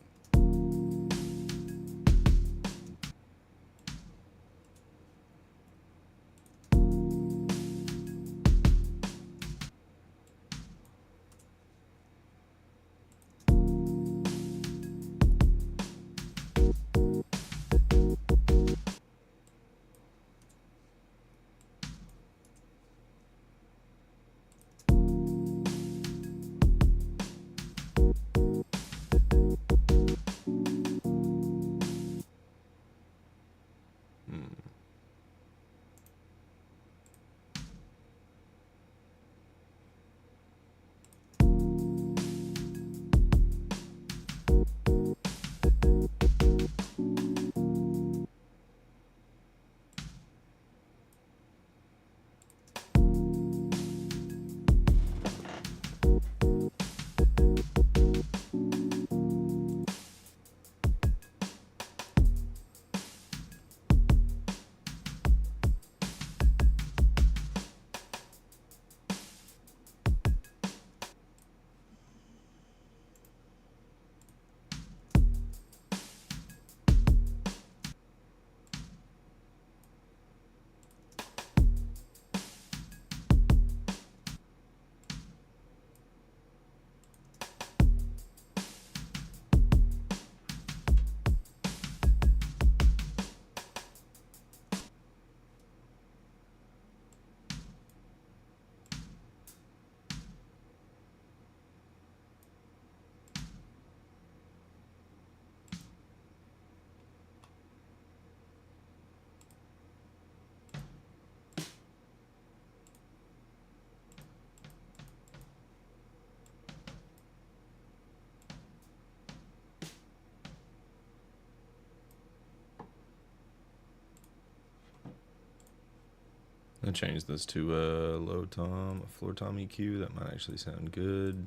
I changed this to a floor tom EQ. That might actually sound good.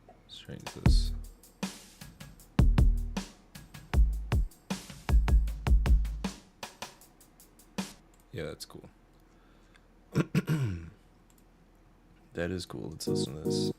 Let's change this. Yeah, that's cool. That is cool. Let's listen to this.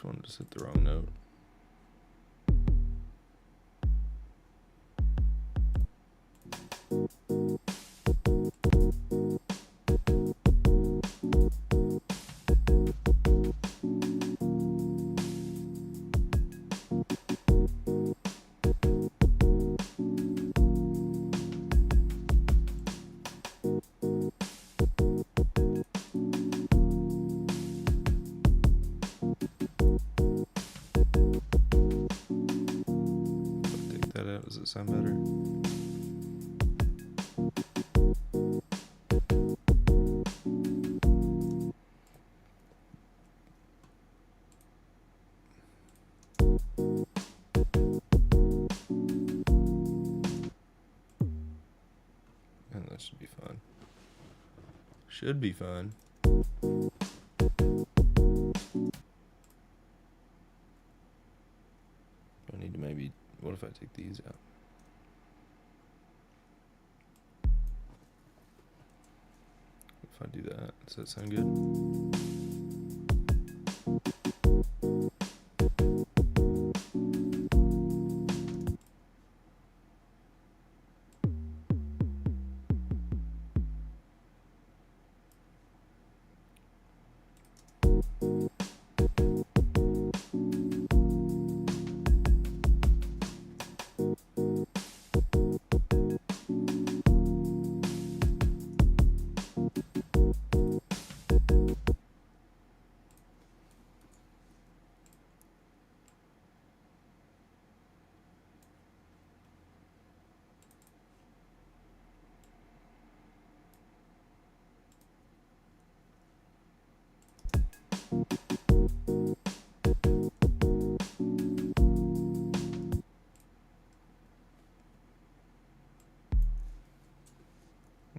Which one just hit the wrong note? Take that out. Does it sound better? And that should be fine. Should be fine. I need to maybe... What if I take these out? If I do that, does that sound good?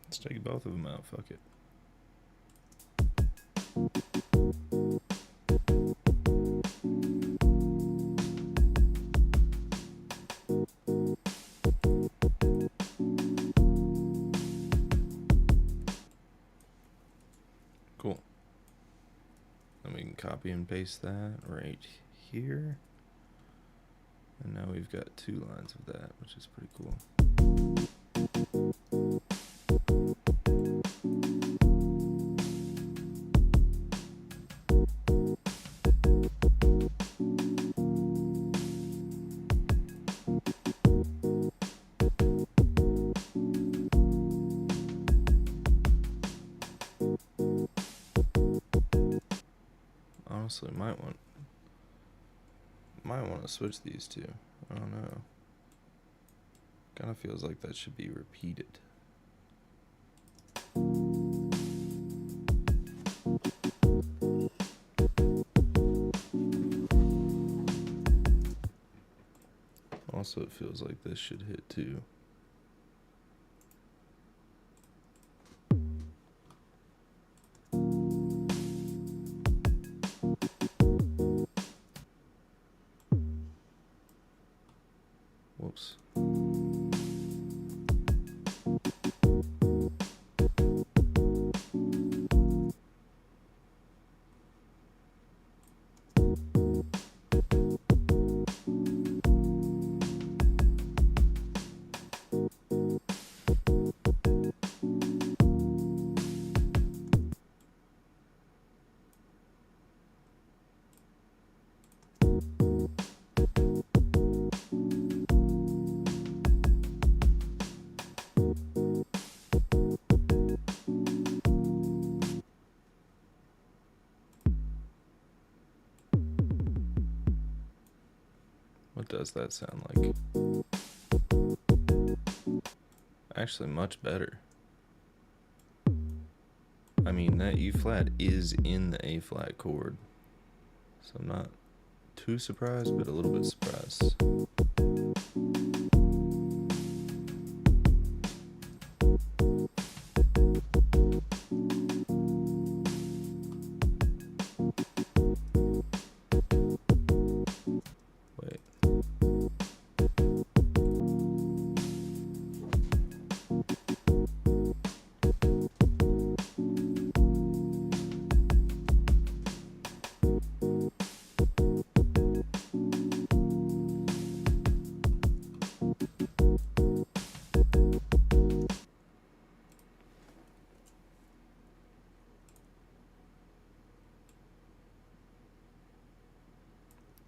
Let's take both of them out. Fuck it. Cool. Then we can copy and paste that right here. And now we've got 2 lines of that, which is pretty cool. Honestly, might want to switch these two. I don't know. Kind of feels like that should be repeated. Also, it feels like this should hit too. Whoops. What does that sound like? Actually, much better. I mean, that E flat is in the A flat chord, so I'm not too surprised, but a little bit surprised. Wait.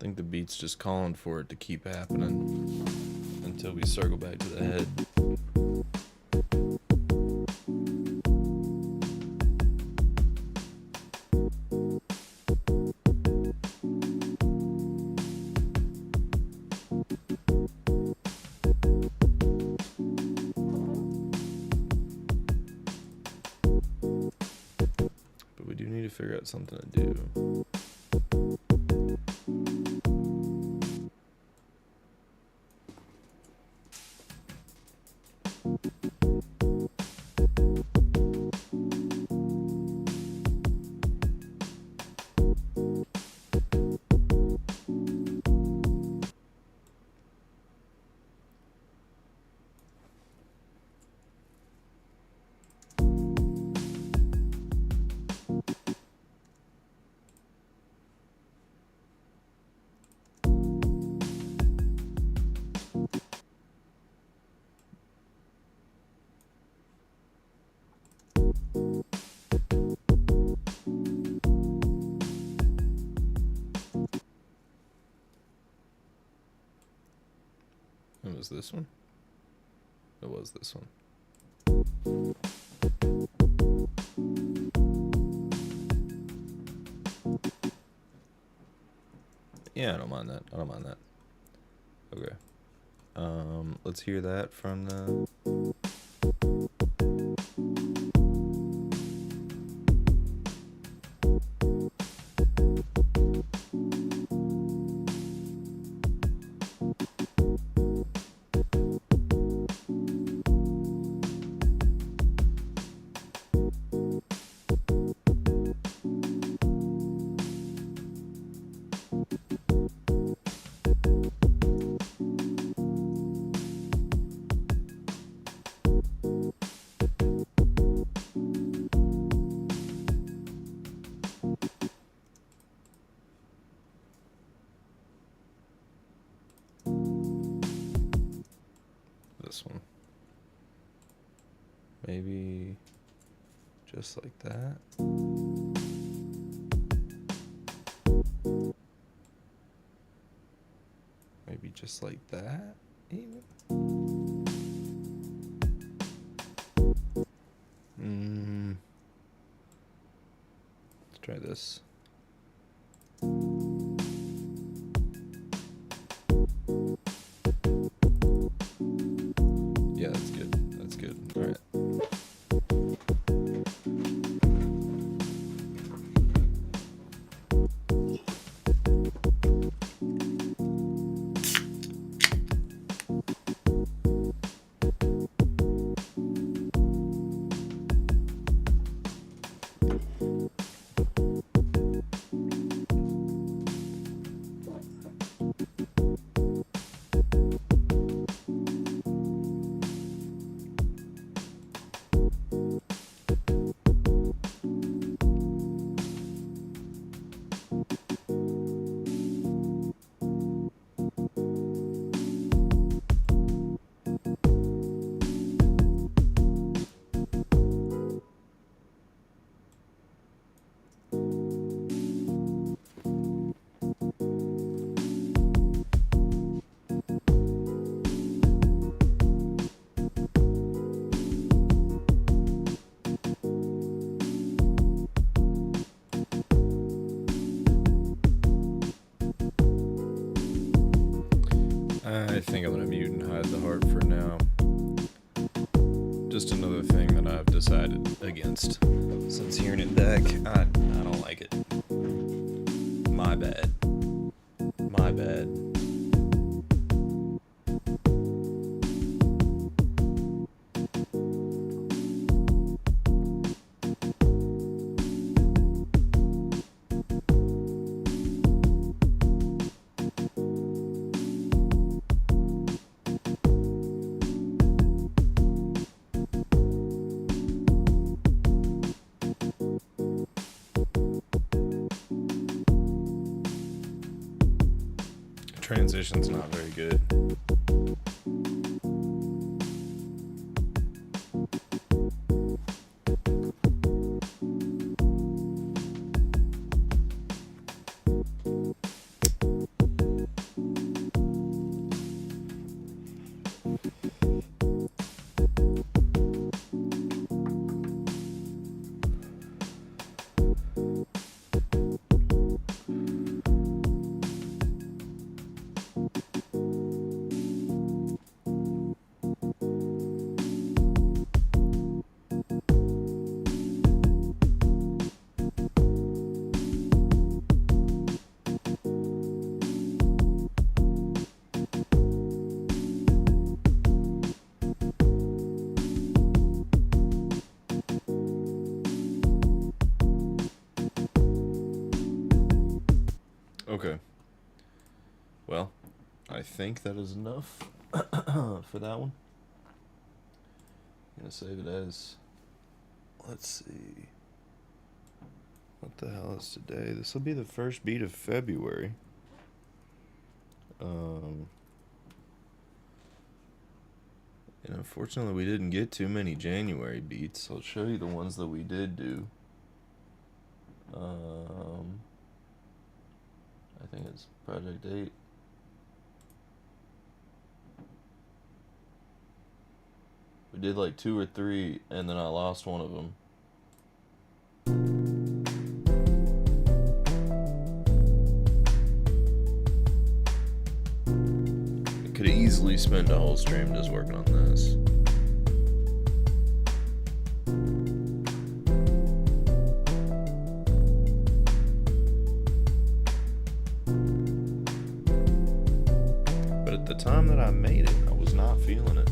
think the beat's just calling for it to keep happening until we circle back to the head. But we do need to figure out something to do. It was this one? It was this one. Yeah, I don't mind that. Okay. Let's hear that from the... this one. Maybe just like that. Maybe just like that, even. Let's try this. Yeah, that's good. That's good. All right. I think I'm gonna mute and hide the harp for now. Just another thing that I've decided against since hearing it back. I don't like it. My bad. My bad. Transition's not very good. Okay. Well, I think that is enough for that one. I'm gonna save it as. Let's see. What the hell is today? This will be the first beat of February. Um, and unfortunately, we didn't get too many January beats. I'll show you the ones that we did do. I think it's Project 8. We did like 2 or 3, and then I lost one of them. I could easily spend a whole stream just working on this. But at the time that I made it, I was not feeling it.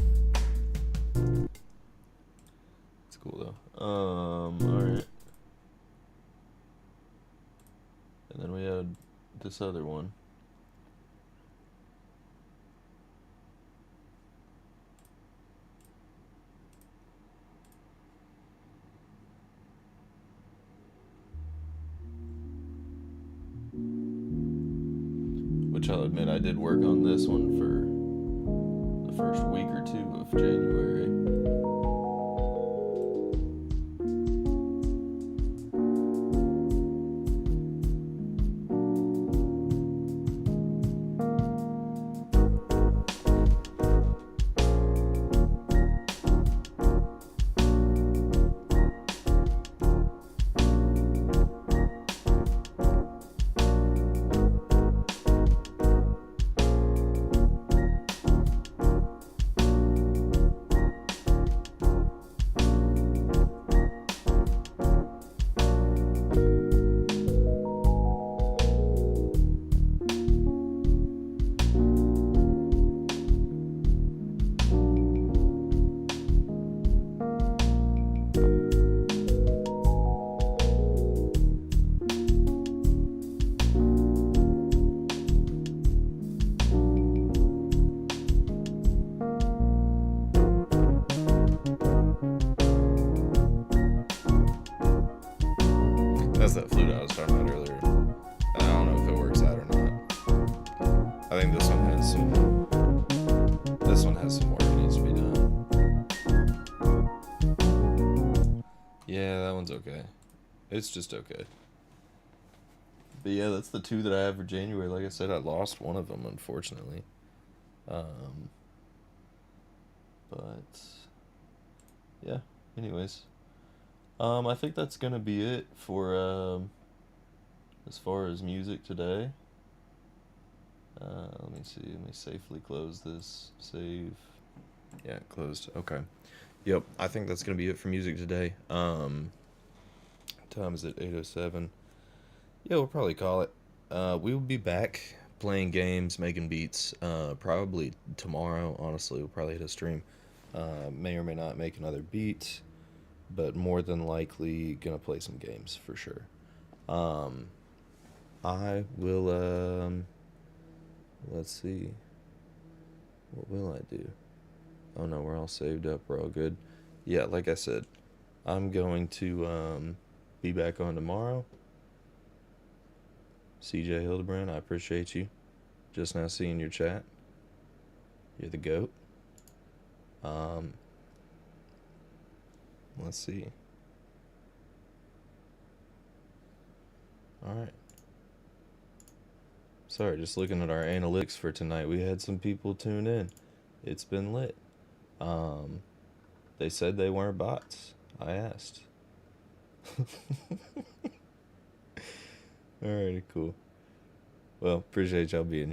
It's cool though. Alright. And then we had this other one. Which I'll admit I did work on this one for the first week or 2 of January. That's that flute I was talking about earlier. I don't know if it works out or not. I think this one has some work that needs to be done. Yeah, that one's okay. It's just okay. But yeah, that's the 2 that I have for January. Like I said, I lost one of them, unfortunately. Um, but yeah. Anyways, I think that's gonna be it for as far as music today. Let me see. Let me safely close this. Save. Yeah, closed. Okay. Yep. I think that's gonna be it for music today. Time is at 8:07. Yeah, we'll probably call it. We will be back playing games, making beats. Probably tomorrow. Honestly, we'll probably hit a stream. May or may not make another beat, but more than likely gonna play some games for sure. Um, I will. Let's see. What will I do? Oh no, we're all saved up. We're all good. Yeah, like I said, I'm going to be back on tomorrow. CJ Hildebrand, I appreciate you. Just now seeing your chat. You're the GOAT. Let's see. Alright. Sorry, just looking at our analytics for tonight. We had some people tune in. It's been lit. Um, they said they weren't bots. I asked. Alrighty, cool. Well, appreciate y'all being here.